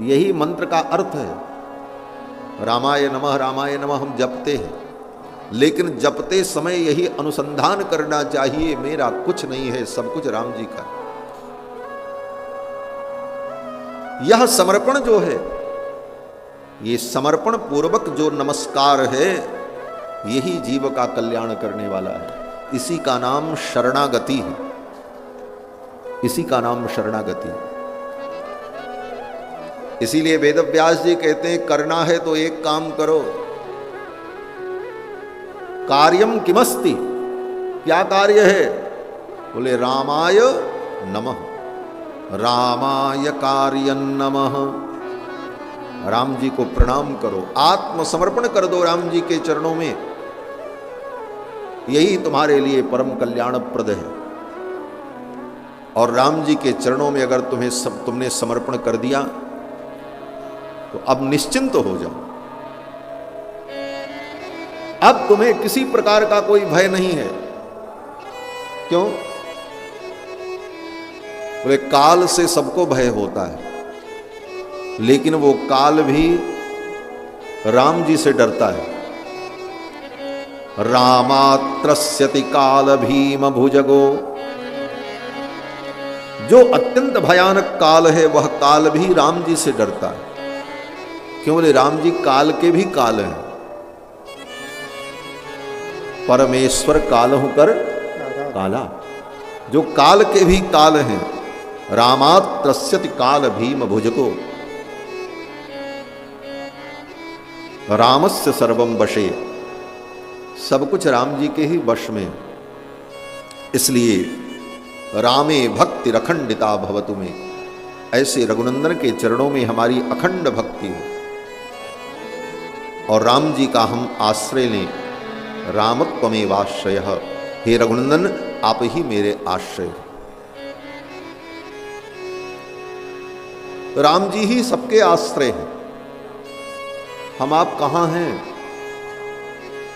यही मंत्र का अर्थ है। रामाय नमः, रामाय नमः हम जपते हैं, लेकिन जपते समय यही अनुसंधान करना चाहिए मेरा कुछ नहीं है, सब कुछ राम जी का। यह समर्पण जो है, ये समर्पण पूर्वक जो नमस्कार है, यही जीव का कल्याण करने वाला है। इसी का नाम शरणागति है। इसी का नाम शरणागति है। इसीलिए वेदव्यास जी कहते हैं करना है तो एक काम करो। कार्यम किमस्ति, क्या कार्य है। बोले रामाय नमः, रामाय कार्यं नमः। राम जी को प्रणाम करो, आत्मसमर्पण कर दो राम जी के चरणों में। यही तुम्हारे लिए परम कल्याणप्रद है। और राम जी के चरणों में अगर तुमने समर्पण कर दिया तो अब निश्चिंत हो जाओ। अब तुम्हें किसी प्रकार का कोई भय नहीं है। क्यों। बोले काल से सबको भय होता है, लेकिन वो काल भी राम जी से डरता है। रामात्रस्यति काल भीम भुजगो। जो अत्यंत भयानक काल है वह काल भी राम जी से डरता है। क्यों? बोले राम जी काल के भी काल हैं। परमेश्वर कालहु कर काला, जो काल के भी काल हैं। रामात्रस्यति काल भीम भुजगो, रामस्य सर्वम वशे, सब कुछ राम जी के ही वश में। इसलिए रामे भक्ति अखंडिता भवतु में, ऐसे रघुनंदन के चरणों में हमारी अखंड भक्ति हो और राम जी का हम आश्रय लें। रामत्वमेवाश्रयः, हे रघुनंदन आप ही मेरे आश्रय हो। राम जी ही सबके आश्रय हैं। हम आप कहां हैं?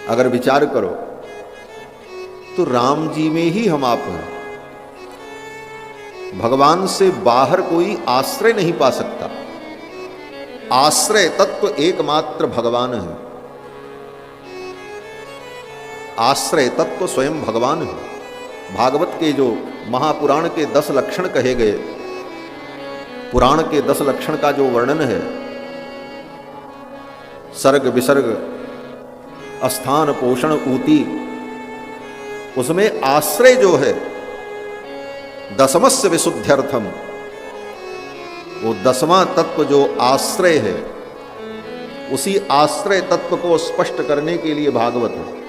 अगर विचार करो तो राम जी में ही हम आप हैं। भगवान से बाहर कोई आश्रय नहीं पा सकता। आश्रय तत्व एकमात्र भगवान है। आश्रय तत्व स्वयं भगवान है। भागवत के जो महापुराण के 10 लक्षण कहे गए, पुराण के 10 लक्षण का जो वर्णन है, सर्ग विसर्ग स्थान पोषण ऊती, उसमें आश्रय जो है दशमस्य विशुद्ध्यर्थम, वो 10वां तत्व जो आश्रय है, उसी आश्रय तत्व को स्पष्ट करने के लिए भागवत है।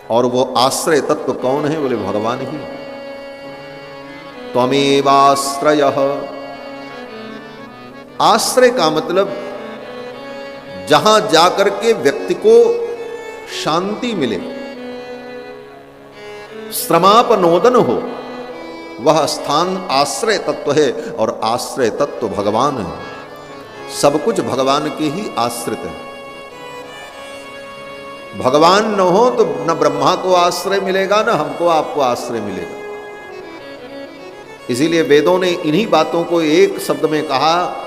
और वो आश्रय तत्व कौन है? बोले भगवान ही। त्वमेवाश्रयः, आश्रय का मतलब जहां जाकर के व्यक्ति को शांति मिले, श्रमापनोदन हो, वह स्थान आश्रय तत्व है। और आश्रय तत्व भगवान है। सब कुछ भगवान के ही आश्रित है। भगवान न हो तो न ब्रह्मा को आश्रय मिलेगा, न हमको आपको आश्रय मिलेगा। इसीलिए वेदों ने इन्हीं बातों को एक शब्द में कहा,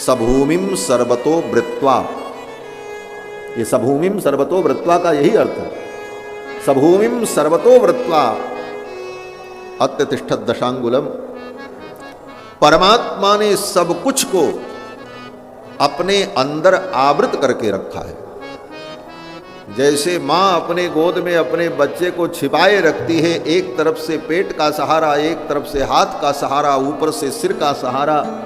सभूमिम सर्वतो वृत्वा। ये सभूमिम सर्वतो वृत्वा का यही अर्थ है। सभूमिम सर्वतो वृत्वा अत्यतिष्ठत दशांगुलम। परमात्मा ने सब कुछ को अपने अंदर आवृत करके रखा है। जैसे माँ अपने गोद में अपने बच्चे को छिपाए रखती है, एक तरफ से पेट का सहारा, एक तरफ से हाथ का सहारा, ऊपर से सिर का सहारा,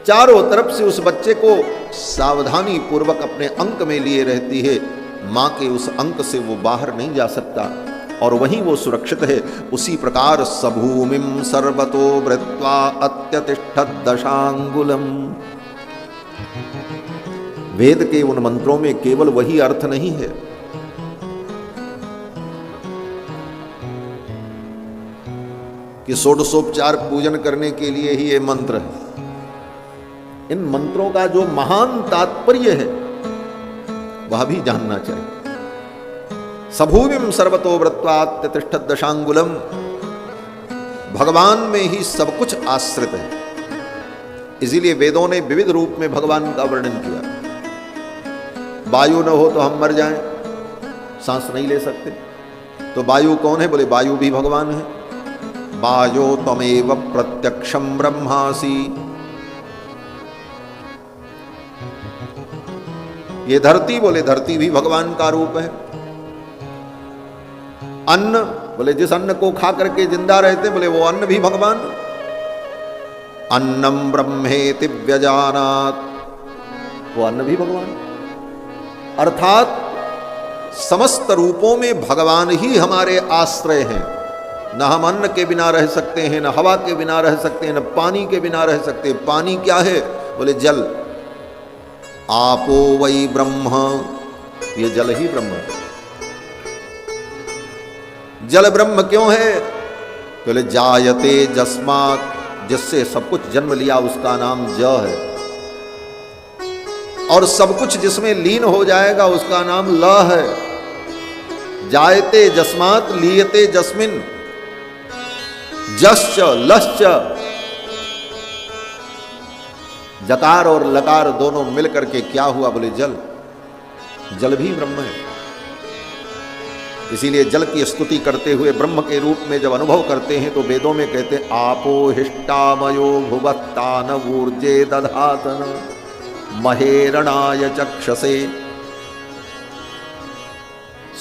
चारों तरफ से उस बच्चे को सावधानी पूर्वक अपने अंक में लिए रहती है। माँ के उस अंक से वो बाहर नहीं जा सकता और वहीं वो सुरक्षित है। उसी प्रकार सभूमिम सर्वतो वृत्वा अत्यतिष्ठत दशांगुलम। वेद के उन मंत्रों में केवल वही अर्थ नहीं है। कि षोडशोपचार पूजन करने के लिए ही ये मंत्र है। इन मंत्रों का जो महान तात्पर्य है वह भी जानना चाहिए। सभूमिम सर्वतो वृत्वा अत्यतिष्ठत दशांगुलम। भगवान में ही सब कुछ आश्रित है। इसीलिए वेदों ने विविध रूप में भगवान का वर्णन किया। वायु न हो तो हम मर जाएं, सांस नहीं ले सकते। तो वायु कौन है? बोले वायु भी भगवान है। वायो त्वमेव प्रत्यक्षम ब्रह्मासि। ये धरती, बोले धरती भी भगवान का रूप है। अन्न, बोले जिस अन्न को खा करके जिंदा रहते, बोले वो अन्न भी भगवान। अन्नम ब्रह्मेति व्यजानात्, वो अन्न भी भगवान। अर्थात समस्त रूपों में भगवान ही हमारे आश्रय हैं। न हम अन्न के बिना रह सकते हैं, न हवा के बिना रह सकते हैं, न पानी के बिना रह सकते। पानी क्या है? बोले जल। आपो वै ब्रह्म, ये जल ही ब्रह्म है। जल ब्रह्म क्यों है? बोले जायते जस्मात्, जिससे सब कुछ जन्म लिया उसका नाम ज है। और सब कुछ जिसमें लीन हो जाएगा उसका नाम ल है। जायते जस्मात् लीयते जस्मिन, जश्च लश्च। जकार और लकार दोनों मिलकर के क्या हुआ? बोले जल। जल भी ब्रह्म है। इसीलिए जल की स्तुति करते हुए ब्रह्म के रूप में जब अनुभव करते हैं तो वेदों में कहते हैं आपो हिष्टामयो भुवत्तानवूर्जे दधातन महेरणाय चक्षसे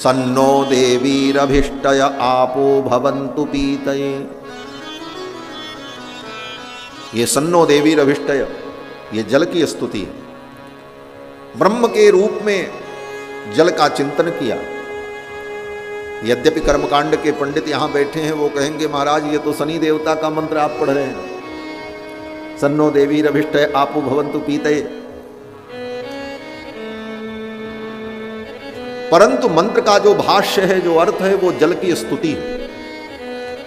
सन्नो देवीरभिष्टय आपो भवन्तु पीतये। ये सन्नो देवीरभिष्टय, ये जल की स्तुति है। ब्रह्म के रूप में जल का चिंतन किया। यद्यपि कर्मकांड के पंडित यहां बैठे हैं, वो कहेंगे महाराज ये तो शनि देवता का मंत्र आप पढ़ रहे हैं, सन्नो देवीरभिष्टय आपो भवन्तु पीतये। परंतु मंत्र का जो भाष्य है, जो अर्थ है, वो जल की स्तुति है।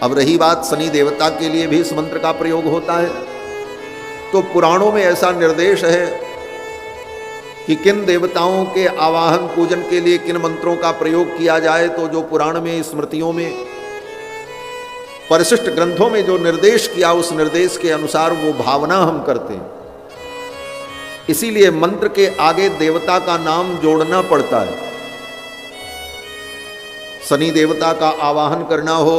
अब रही बात शनि देवता के लिए भी इस मंत्र का प्रयोग होता है, तो पुराणों में ऐसा निर्देश है कि किन देवताओं के आवाहन पूजन के लिए किन मंत्रों का प्रयोग किया जाए। तो जो पुराण में, स्मृतियों में, परिशिष्ट ग्रंथों में जो निर्देश किया, उस निर्देश के अनुसार वो भावना हम करते हैं। इसीलिए मंत्र के आगे देवता का नाम जोड़ना पड़ता है। शनि देवता का आवाहन करना हो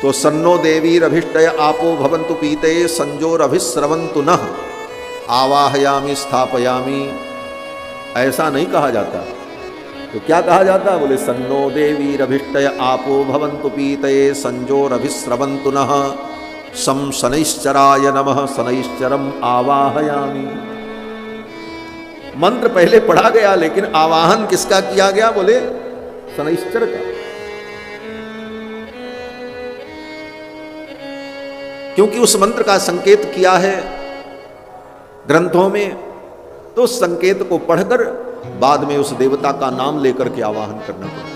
तो सन्नो देवीरभिष्टय आपो भवन्तु पीतये संजोरभिस्रवन्तु नः आवाहयामि स्थापयामि, ऐसा नहीं कहा जाता। तो क्या कहा जाता? बोले सन्नो देवीरभिष्टय आपो भवन्तु पीतये संजोरभिस्रवन्तु नः सं शनैश्चराय नमः शनैश्चरम आवाहयामि। मंत्र पहले पढ़ा गया, लेकिन आवाहन किसका किया गया? बोले शनैश्चर का। क्योंकि उस मंत्र का संकेत किया है ग्रंथों में, तो उस संकेत को पढ़कर बाद में उस देवता का नाम लेकर के आवाहन करना पड़ता।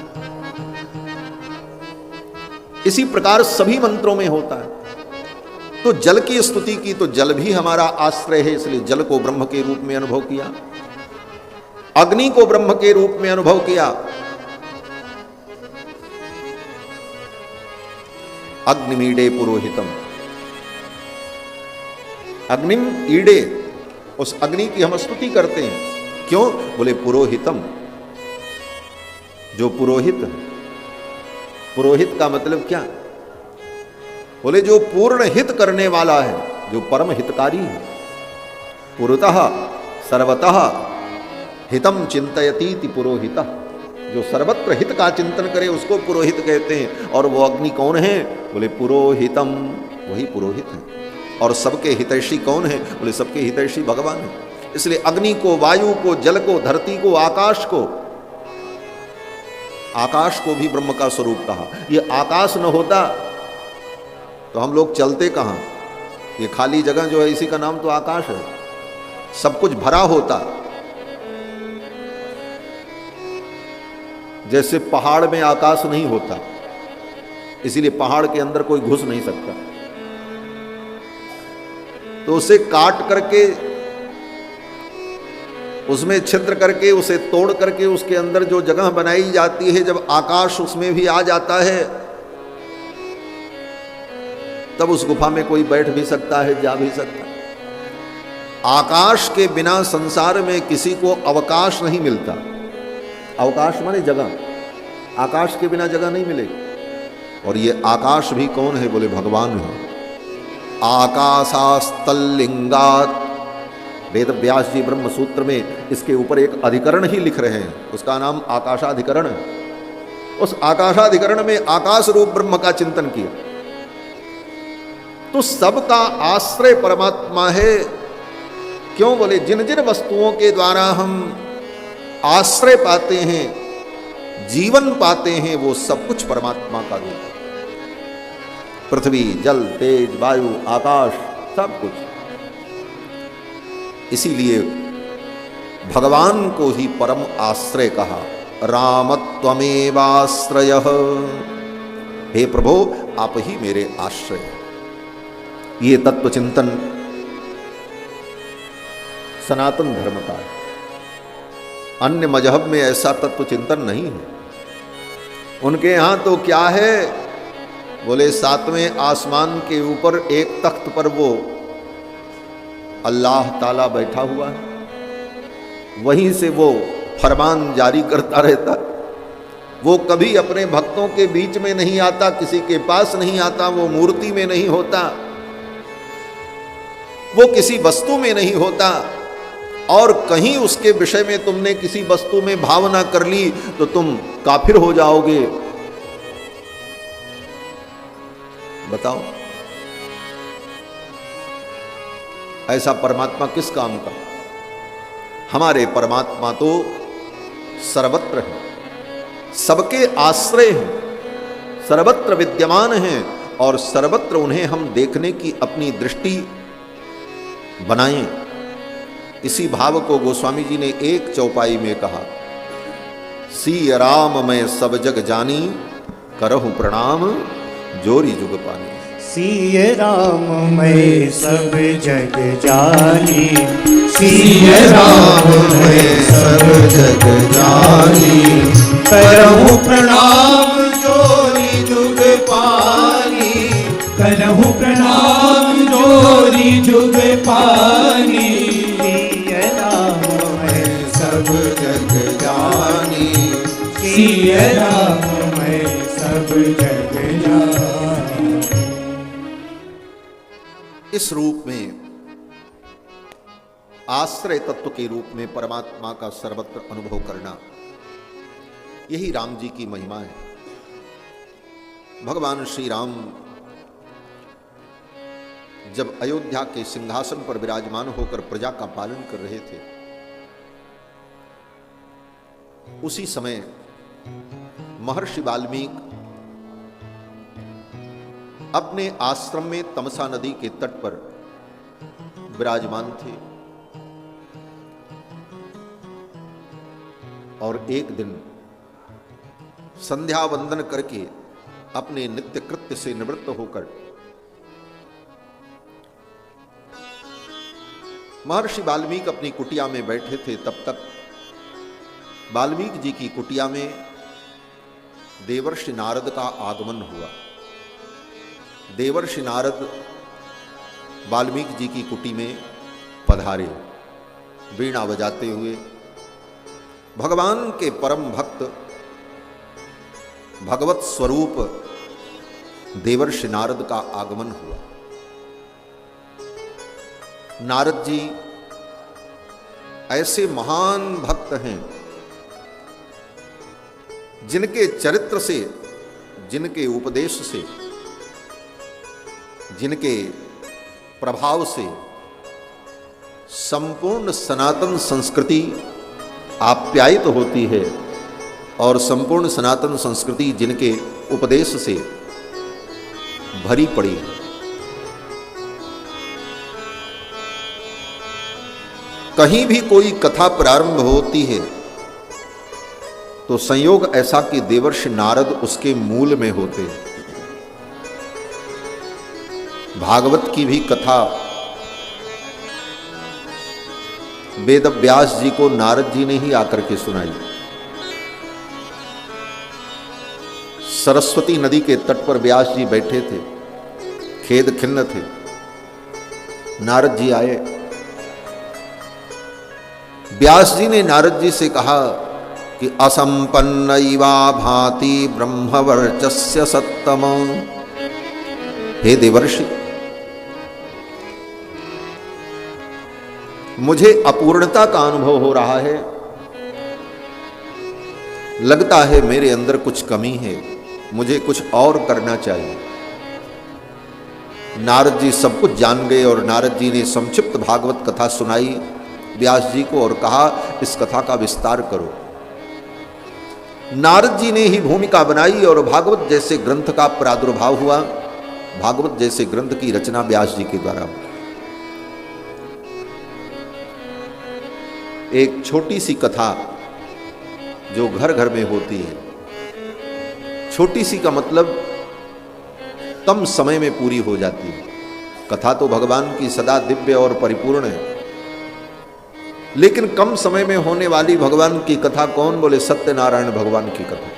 इसी प्रकार सभी मंत्रों में होता है। तो जल की स्तुति की, तो जल भी हमारा आश्रय है, इसलिए जल को ब्रह्म के रूप में अनुभव किया। अग्नि को ब्रह्म के रूप में अनुभव किया। अग्निमीडे पुरोहितम, अग्निम ईडे, उस अग्नि की हम स्तुति करते हैं। क्यों? बोले पुरोहितम, जो पुरोहित। पुरोहित का मतलब क्या? बोले जो पूर्ण हित करने वाला है, जो परम हितकारी है। पुरतः सर्वतः हितम चिंतयतीति पुरोहितः, जो सर्वत्र हित का चिंतन करे उसको पुरोहित कहते हैं। और वो अग्नि कौन है? बोले पुरोहितम, वही पुरोहित है। और सबके हितैषी कौन है? बोले सबके हितैषी भगवान है। इसलिए अग्नि को, वायु को, जल को, धरती को, आकाश को, आकाश को भी ब्रह्म का स्वरूप कहा। ये आकाश न होता तो हम लोग चलते कहां? ये खाली जगह जो है, इसी का नाम तो आकाश है। सब कुछ भरा होता। जैसे पहाड़ में आकाश नहीं होता, इसीलिए पहाड़ के अंदर कोई घुस नहीं सकता। तो उसे काट करके, उसमें छिद्र करके, उसे तोड़ करके उसके अंदर जो जगह बनाई जाती है, जब आकाश उसमें भी आ जाता है, तब उस गुफा में कोई बैठ भी सकता है, जा भी सकता है। आकाश के बिना संसार में किसी को अवकाश नहीं मिलता। अवकाश माने जगह, आकाश के बिना जगह नहीं मिलेगी। और ये आकाश भी कौन है? बोले भगवान है। आकाशास्तल्लिंगात्, वेद व्यास जी ब्रह्म सूत्र में इसके ऊपर एक अधिकरण ही लिख रहे हैं, उसका नाम आकाशाधिकरण है। उस आकाशाधिकरण में आकाश रूप ब्रह्म का चिंतन किया। तो सबका आश्रय परमात्मा है। क्यों? बोले जिन जिन वस्तुओं के द्वारा हम आश्रय पाते हैं, जीवन पाते हैं, वो सब कुछ परमात्मा का रूप है। पृथ्वी, जल, तेज, वायु, आकाश, सब कुछ। इसीलिए भगवान को ही परम आश्रय कहा। रामत्वमेवाश्रयः, हे प्रभु आप ही मेरे आश्रय। ये तत्व चिंतन सनातन धर्म का है। अन्य मजहब में ऐसा तत्व चिंतन नहीं है। उनके यहां तो क्या है? बोले सातवें आसमान के ऊपर एक तख्त पर वो अल्लाह ताला बैठा हुआ है, वहीं से वो फरमान जारी करता रहता। वो कभी अपने भक्तों के बीच में नहीं आता, किसी के पास नहीं आता, वो मूर्ति में नहीं होता, वो किसी वस्तु में नहीं होता। और कहीं उसके विषय में तुमने किसी वस्तु में भावना कर ली तो तुम काफिर हो जाओगे। बताओ, ऐसा परमात्मा किस काम का? हमारे परमात्मा तो सर्वत्र है, सबके आश्रय हैं, सर्वत्र विद्यमान हैं और सर्वत्र उन्हें हम देखने की अपनी दृष्टि बनाएं। इसी भाव को गोस्वामी जी ने एक चौपाई में कहा, सिय राम मैं सब जग जानी, करहु प्रणाम जोरी जुग पानी। सिय राम मैं सब जग जानी, सिय राम मैं सब जग जानी, करहु प्रणाम जोरी जुग पानी, करहु प्रणाम जोरी जुग पानी। सिय राम मैं सब जग जानी, सिय राम मैं सब जग जानी। इस रूप में, आश्रय तत्व के रूप में परमात्मा का सर्वत्र अनुभव करना, यही राम जी की महिमा है। भगवान श्री राम जब अयोध्या के सिंहासन पर विराजमान होकर प्रजा का पालन कर रहे थे, उसी समय महर्षि वाल्मीकि अपने आश्रम में तमसा नदी के तट पर विराजमान थे। और एक दिन संध्या वंदन करके अपने नित्य कृत्य से निवृत्त होकर महर्षि वाल्मीकि अपनी कुटिया में बैठे थे। तब तक वाल्मीकि जी की कुटिया में देवर्षि नारद का आगमन हुआ। देवर्षि नारद वाल्मीकि जी की कुटी में पधारे, वीणा बजाते हुए। भगवान के परम भक्त भगवत स्वरूप देवर्षि नारद का आगमन हुआ। नारद जी ऐसे महान भक्त हैं जिनके चरित्र से, जिनके उपदेश से, जिनके प्रभाव से संपूर्ण सनातन संस्कृति आप्यायित होती है और संपूर्ण सनातन संस्कृति जिनके उपदेश से भरी पड़ी है। कहीं भी कोई कथा प्रारंभ होती है तो संयोग ऐसा कि देवर्षि नारद उसके मूल में होते हैं। भागवत की भी कथा वेद व्यास जी को नारद जी ने ही आकर के सुनाई। सरस्वती नदी के तट पर व्यास जी बैठे थे, खेद खिन्न थे। नारद जी आए। व्यास जी ने नारद जी से कहा कि असंपन्नैवा भाति ब्रह्मवर्चस्य सत्तम। हे देवर्षि, मुझे अपूर्णता का अनुभव हो रहा है। लगता है मेरे अंदर कुछ कमी है, मुझे कुछ और करना चाहिए। नारद जी सब कुछ जान गए और नारद जी ने संक्षिप्त भागवत कथा सुनाई व्यास जी को और कहा, इस कथा का विस्तार करो। नारद जी ने ही भूमिका बनाई और भागवत जैसे ग्रंथ का प्रादुर्भाव हुआ। भागवत जैसे ग्रंथ की रचना व्यास जी के द्वारा। एक छोटी सी कथा जो घर घर में होती है, छोटी सी का मतलब कम समय में पूरी हो जाती है। कथा तो भगवान की सदा दिव्य और परिपूर्ण है, लेकिन कम समय में होने वाली भगवान की कथा कौन बोले? सत्यनारायण भगवान की कथा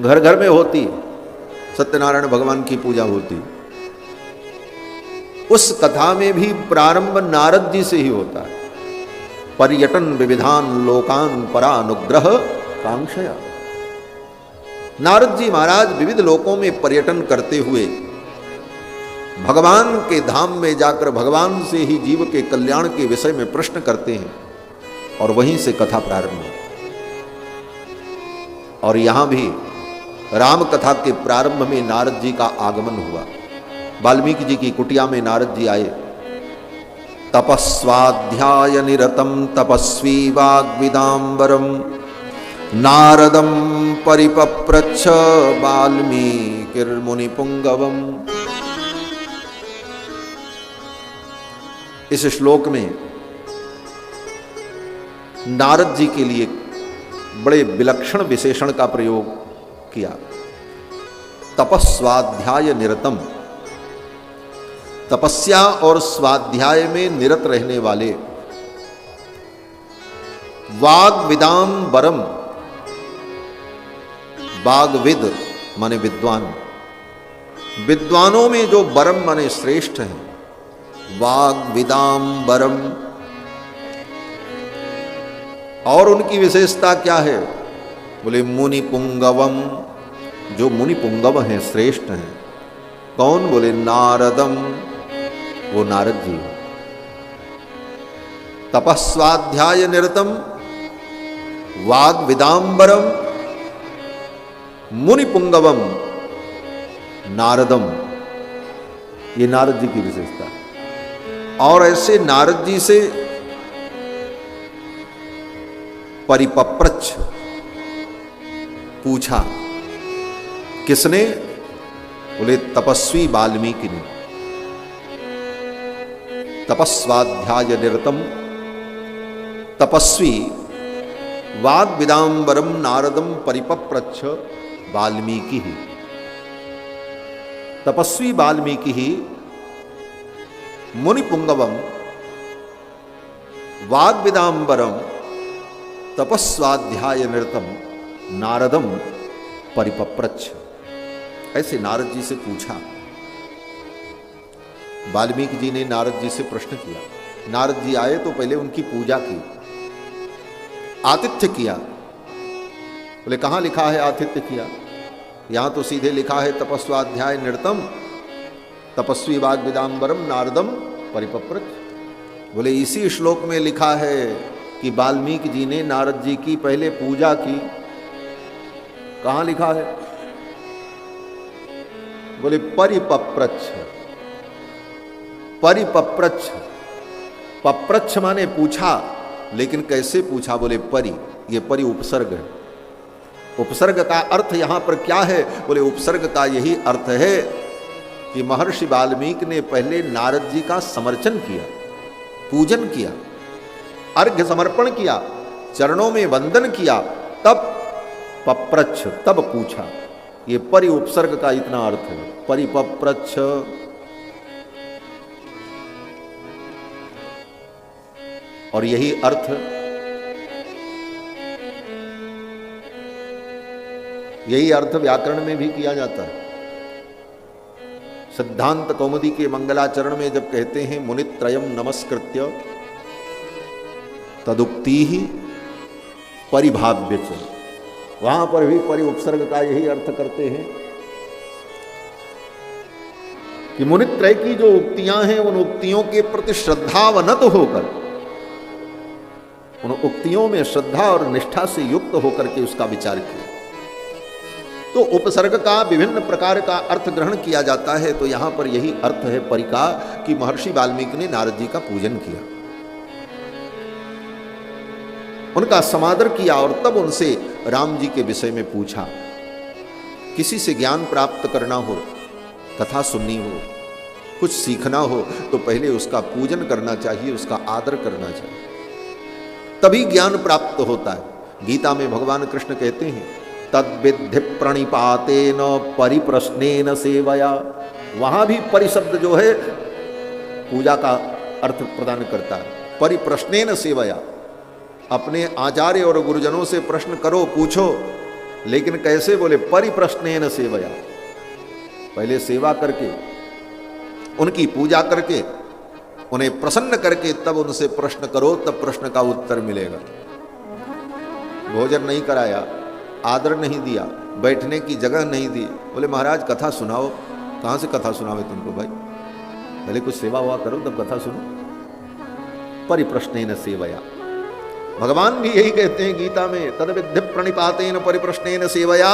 घर घर में होती है। सत्यनारायण भगवान की पूजा होती। उस कथा में भी प्रारंभ नारद जी से ही होता है। पर्यटन विविधान लोकान परानुग्रह कांक्षया। नारद जी महाराज विविध लोकों में पर्यटन करते हुए भगवान के धाम में जाकर भगवान से ही जीव के कल्याण के विषय में प्रश्न करते हैं और वहीं से कथा प्रारंभ हुई। और यहां भी राम कथा के प्रारंभ में नारद जी का आगमन हुआ। वाल्मीकि जी की कुटिया में नारद जी आए। तपस्वाध्याय निरतम तपस्वी वाग्विदाम्बरम नारदम परिपप्रच्छ वाल्मीकिर्मुनि पुंगवम। इस श्लोक में नारद जी के लिए बड़े विलक्षण विशेषण का प्रयोग किया। तपस्वाध्याय निरतम, तपस्या और स्वाध्याय में निरत रहने वाले। वाग्विदाम्बरम, वाग्विद माने विद्वान, विद्वानों में जो बरम माने श्रेष्ठ हैं। वाग्विदाम्बरम, और उनकी विशेषता क्या है? बोले मुनि पुंगवम, जो मुनि पुंगव हैं, श्रेष्ठ हैं। कौन? बोले नारदम, वो नारद जी। तपस्वाध्याय निरतम वाग्विदाम्बरम मुनि पुंगवम नारदम, ये नारद जी की विशेषता। और ऐसे नारद जी से परिपप्रच्छ पूछा। किसने? बोले तपस्वी वाल्मीकि ने। तपस्वाध्याय निरतम, तपस्वी वाग्विदाम्बरम नारदम परिपप्रच्छ वाल्मीकि ही। तपस्वी वाल्मीकि ही मुनि पुंगवम वाग्विदाम्बरम तपस्वाध्याय निरतम नारदम परिपप्रच्छ। ऐसे नारद जी से पूछा। वाल्मीकि जी ने नारद जी से प्रश्न किया। नारद जी आए तो पहले उनकी पूजा की, आतिथ्य किया। बोले कहां लिखा है आतिथ्य किया? यहां तो सीधे लिखा है तपस्वाध्याय निरतम तपस्वी वाग्विदाम्बरम नारदम परिपप्रच्छ। बोले इसी श्लोक में लिखा है कि वाल्मीकि जी ने नारद जी की पहले पूजा की। कहां लिखा है? बोले परिपप्रच्छ। परिपप्रच्छ, पप्रच्छ माने पूछा, लेकिन कैसे पूछा? बोले परि, ये परि उपसर्ग है। उपसर्ग का अर्थ यहां पर क्या है? बोले उपसर्ग का यही अर्थ है कि महर्षि वाल्मीकि ने पहले नारद जी का समर्चन किया, पूजन किया, अर्घ्य समर्पण किया, चरणों में वंदन किया, तब पप्रच्छ, तब पूछा। ये परि उपसर्ग का इतना अर्थ है, परिपप्रच्छ। और यही अर्थ व्याकरण में भी किया जाता है। सिद्धांत कौमुदी के मंगलाचरण में जब कहते हैं मुनित्रयम नमस्कृत्य तदुक्ति ही परिभाव्य च, वहां पर भी परि उपसर्ग का यही अर्थ करते हैं कि मुनित्रय की जो उक्तियां हैं उन उक्तियों के प्रति श्रद्धावनत होकर, उन उक्तियों में श्रद्धा और निष्ठा से युक्त होकर के उसका विचार किया। तो उपसर्ग का विभिन्न प्रकार का अर्थ ग्रहण किया जाता है। तो यहां पर यही अर्थ है परि का कि महर्षि वाल्मीकि ने नारद जी का पूजन किया, उनका समादर किया और तब उनसे राम जी के विषय में पूछा। किसी से ज्ञान प्राप्त करना हो, कथा सुननी हो, कुछ सीखना हो, तो पहले उसका पूजन करना चाहिए, उसका आदर करना चाहिए, तभी ज्ञान प्राप्त होता है। गीता में भगवान कृष्ण कहते हैं तद्विद्धि प्रणिपातेन परिप्रश्नेन सेवया। वहां भी परिशब्द जो है पूजा का अर्थ प्रदान करता है। परिप्रश्नेन सेवया, अपने आचार्य और गुरुजनों से प्रश्न करो, पूछो, लेकिन कैसे? बोले परिप्रश्नेन सेवया, पहले सेवा करके उनकी पूजा करके, उन्हें प्रसन्न करके तब उनसे प्रश्न करो, तब प्रश्न का उत्तर मिलेगा। भोजन नहीं कराया, आदर नहीं दिया, बैठने की जगह नहीं दी, बोले महाराज कथा सुनाओ। कहाँ से कथा सुनावे तुमको भाई, पहले कुछ सेवा हुआ करो तब कथा सुनो। परिप्रश्नेन सेवया, भगवान भी यही कहते हैं गीता में, तद विद्धि प्रणिपातेन परिप्रश्नेन सेवया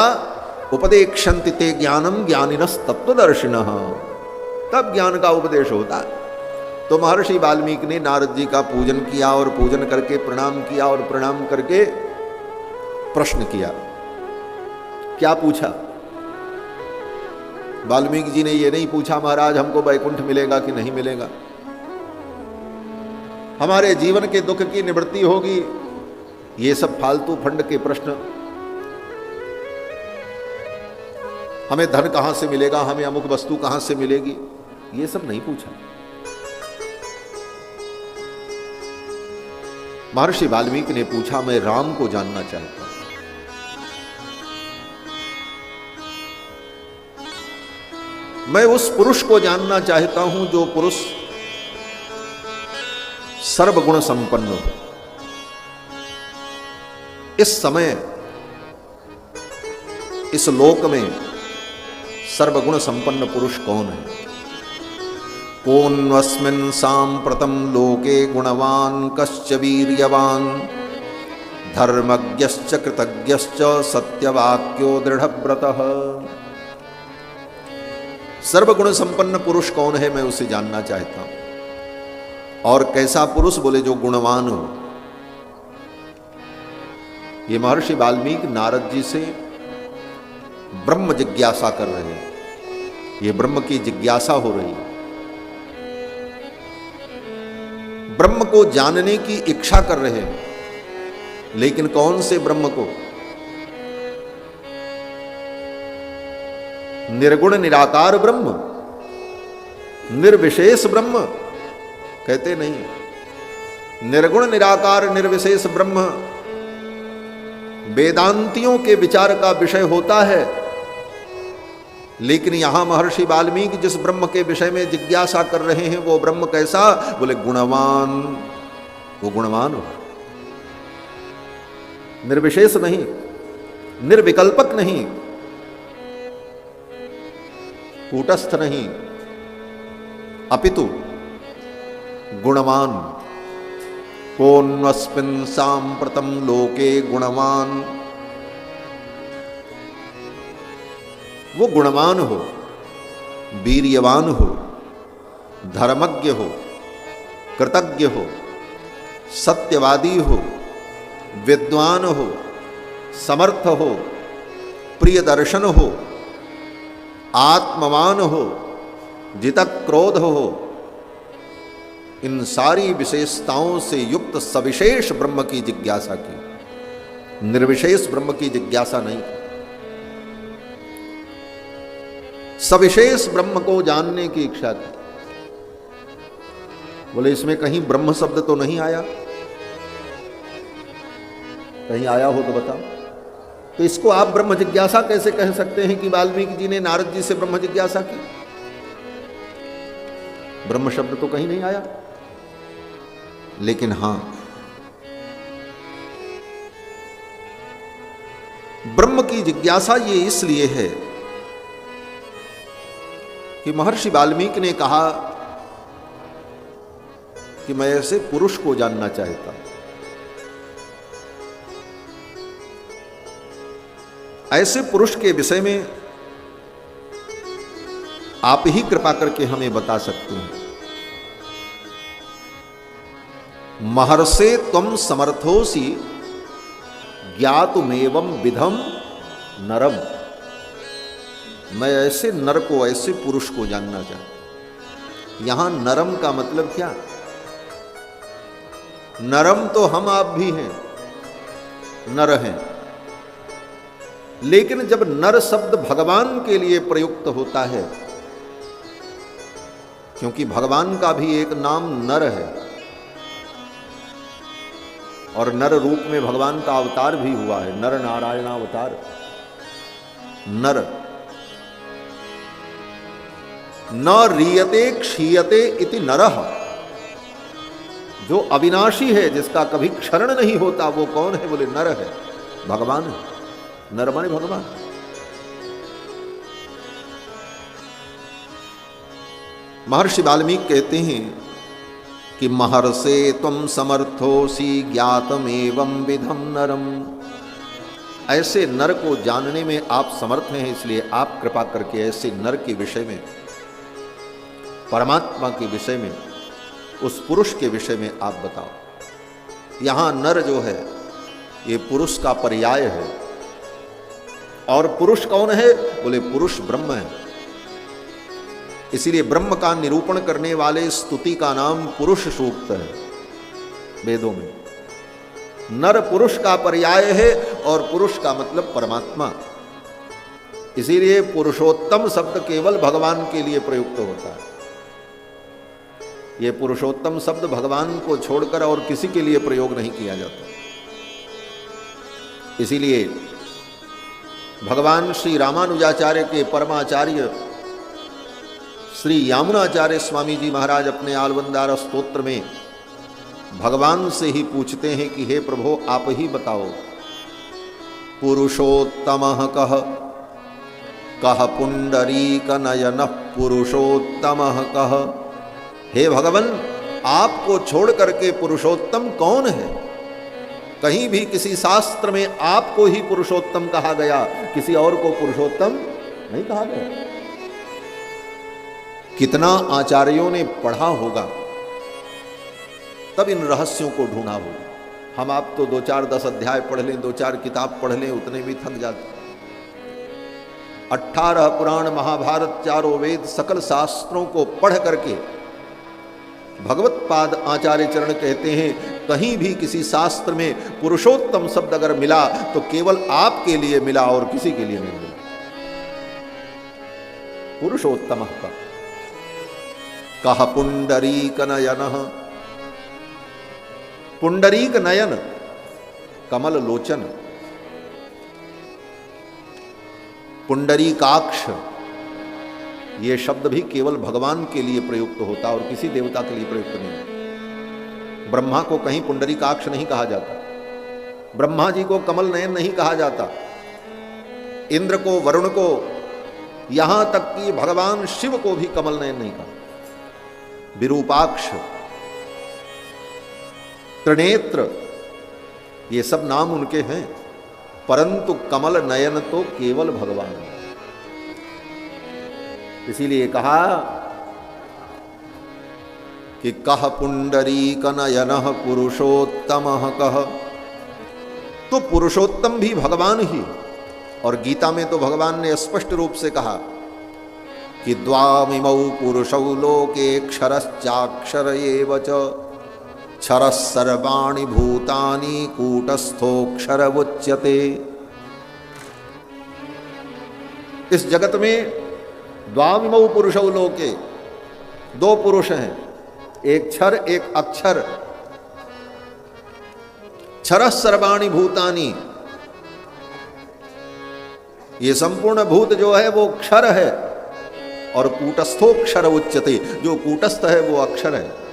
उपदेक्षन्ति ते ज्ञानम ज्ञानिनस् तत्वदर्शिनः। तब ज्ञान का उपदेश होता है। तो महर्षि वाल्मीकि ने नारद जी का पूजन किया और पूजन करके प्रणाम किया और प्रणाम करके प्रश्न किया। क्या पूछा? वाल्मीकि जी ने ये नहीं पूछा महाराज हमको वैकुंठ मिलेगा कि नहीं मिलेगा, हमारे जीवन के दुख की निवृत्ति होगी, ये सब फालतू फंड के प्रश्न। हमें धन कहां से मिलेगा, हमें अमुक वस्तु कहां से मिलेगी, ये सब नहीं पूछा। महर्षि वाल्मीकि ने पूछा मैं राम को जानना चाहता हूं। मैं उस पुरुष को जानना चाहता हूं जो पुरुष सर्वगुण संपन्न हो। इस समय इस लोक में सर्वगुण संपन्न पुरुष कौन है? कोन्वस्मिन् साम्प्रतं लोके गुणवान् कश्च वीर्यवान् धर्मज्ञश्च कृतज्ञश्च सत्यवाक्यो दृढ़व्रतः। सर्वगुण संपन्न पुरुष कौन है, मैं उसे जानना चाहता हूं। और कैसा पुरुष? बोले जो गुणवान हो। ये महर्षि वाल्मीकि नारद जी से ब्रह्म जिज्ञासा कर रहे हैं, ये ब्रह्म की जिज्ञासा हो रही है, ब्रह्म को जानने की इच्छा कर रहे हैं। लेकिन कौन से ब्रह्म को? निर्गुण निराकार ब्रह्म, निर्विशेष ब्रह्म कहते नहीं। निर्गुण निराकार निर्विशेष ब्रह्म वेदांतियों के विचार का विषय होता है। लेकिन यहां महर्षि वाल्मीकि जिस ब्रह्म के विषय में जिज्ञासा कर रहे हैं वो ब्रह्म कैसा? बोले गुणवान। वो गुणवान हो, निर्विशेष नहीं, निर्विकल्पक नहीं, कूटस्थ नहीं, अपितु गुणवान। कोन्वस्मिन् साम्प्रतं लोके गुणवान, वो गुणवान हो, वीर्यवान हो, धर्मज्ञ हो, कृतज्ञ हो, सत्यवादी हो, विद्वान हो, समर्थ हो, प्रियदर्शन हो, आत्मवान हो, जितक्रोध हो। इन सारी विशेषताओं से युक्त सविशेष ब्रह्म की जिज्ञासा की, निर्विशेष ब्रह्म की जिज्ञासा नहीं। सविशेष ब्रह्म को जानने की इच्छा की। बोले इसमें कहीं ब्रह्म शब्द तो नहीं आया? कहीं आया हो तो बताओ। तो इसको आप ब्रह्म जिज्ञासा कैसे कह सकते हैं कि वाल्मीकि जी ने नारद जी से ब्रह्म जिज्ञासा की? ब्रह्म शब्द तो कहीं नहीं आया। लेकिन हां, ब्रह्म की जिज्ञासा ये इसलिए है कि महर्षि वाल्मीकि ने कहा कि मैं ऐसे पुरुष को जानना चाहता हूं, ऐसे पुरुष के विषय में आप ही कृपा करके हमें बता सकते हैं। महर्षे त्वं समर्थोसि ज्ञातुमेवं विधम नरम। मैं ऐसे नर को, ऐसे पुरुष को जानना चाहता। यहां नरम का मतलब क्या? नरम तो हम आप भी हैं, नर हैं। लेकिन जब नर शब्द भगवान के लिए प्रयुक्त होता है, क्योंकि भगवान का भी एक नाम नर है और नर रूप में भगवान का अवतार भी हुआ है, नर नारायण अवतार। नर न रीयते क्षीयते इति नरः, जो अविनाशी है, जिसका कभी क्षरण नहीं होता, वो कौन है? बोले नर है, भगवान है। नर माने भगवान। महर्षि वाल्मीकि कहते हैं कि महर्षे त्वं समर्थोसी ज्ञातमेवं विधम नरम। ऐसे नर को जानने में आप समर्थ हैं, इसलिए आप कृपा करके ऐसे नर के विषय में, परमात्मा के विषय में, उस पुरुष के विषय में आप बताओ। यहां नर जो है ये पुरुष का पर्याय है। और पुरुष कौन है? बोले पुरुष ब्रह्म है। इसीलिए ब्रह्म का निरूपण करने वाले स्तुति का नाम पुरुष सूक्त है वेदों में। नर पुरुष का पर्याय है और पुरुष का मतलब परमात्मा। इसीलिए पुरुषोत्तम शब्द केवल भगवान के लिए प्रयुक्त होता है। यह पुरुषोत्तम शब्द भगवान को छोड़कर और किसी के लिए प्रयोग नहीं किया जाता। इसीलिए भगवान श्री रामानुजाचार्य के परमाचार्य श्री यामुनाचार्य स्वामी जी महाराज अपने आलवंदार स्तोत्र में भगवान से ही पूछते हैं कि हे प्रभु आप ही बताओ, पुरुषोत्तमः कः, कः पुंडरीक नयनः पुरुषोत्तमः कः। हे भगवान, आपको छोड़ करके पुरुषोत्तम कौन है? कहीं भी किसी शास्त्र में आपको ही पुरुषोत्तम कहा गया, किसी और को पुरुषोत्तम नहीं कहा गया। कितना आचार्यों ने पढ़ा होगा, तब इन रहस्यों को ढूंढा होगा। हम आप तो 2-4-10 अध्याय पढ़ लें, 2-4 किताब पढ़ लें, उतने भी थक जाते। 18 पुराण, महाभारत, 4 वेद, सकल शास्त्रों को पढ़ करके भगवत पाद आचार्य चरण कहते हैं, कहीं भी किसी शास्त्र में पुरुषोत्तम शब्द अगर मिला तो केवल आपके लिए मिला और किसी के लिए नहीं मिला। पुरुषोत्तम का कह पुंडरीक नयनः, पुंडरीक नयन, कमल लोचन, पुंडरीकाक्ष, ये शब्द भी केवल भगवान के लिए प्रयुक्त होता और किसी देवता के लिए प्रयुक्त नहीं। ब्रह्मा को कहीं पुंडरीकाक्ष नहीं कहा जाता, ब्रह्मा जी को कमल नयन नहीं कहा जाता, इंद्र को, वरुण को, यहां तक कि भगवान शिव को भी कमल नयन नहीं कहा। विरूपाक्ष, त्रिनेत्र, ये सब नाम उनके हैं, परंतु कमल नयन तो केवल भगवान है। इसीलिए कहा कि कह पुंडरीक नयनः पुरुषोत्तमः कह। तो पुरुषोत्तम भी भगवान ही। और गीता में तो भगवान ने स्पष्ट रूप से कहा कि द्वामिमौ पुरुषौ लोके क्षरश्चाक्षर एव च क्षरः सर्वाणि भूतानि कूटस्थोऽक्षर उच्यते। इस जगत में द्वाविमौ पुरुषौ लोके, 2 पुरुष हैं, एक क्षर एक अक्षर। क्षरः सर्वाणि भूतानि, ये संपूर्ण भूत जो है वो क्षर है, और कूटस्थोक्षर उच्यते, जो कूटस्थ है वो अक्षर है।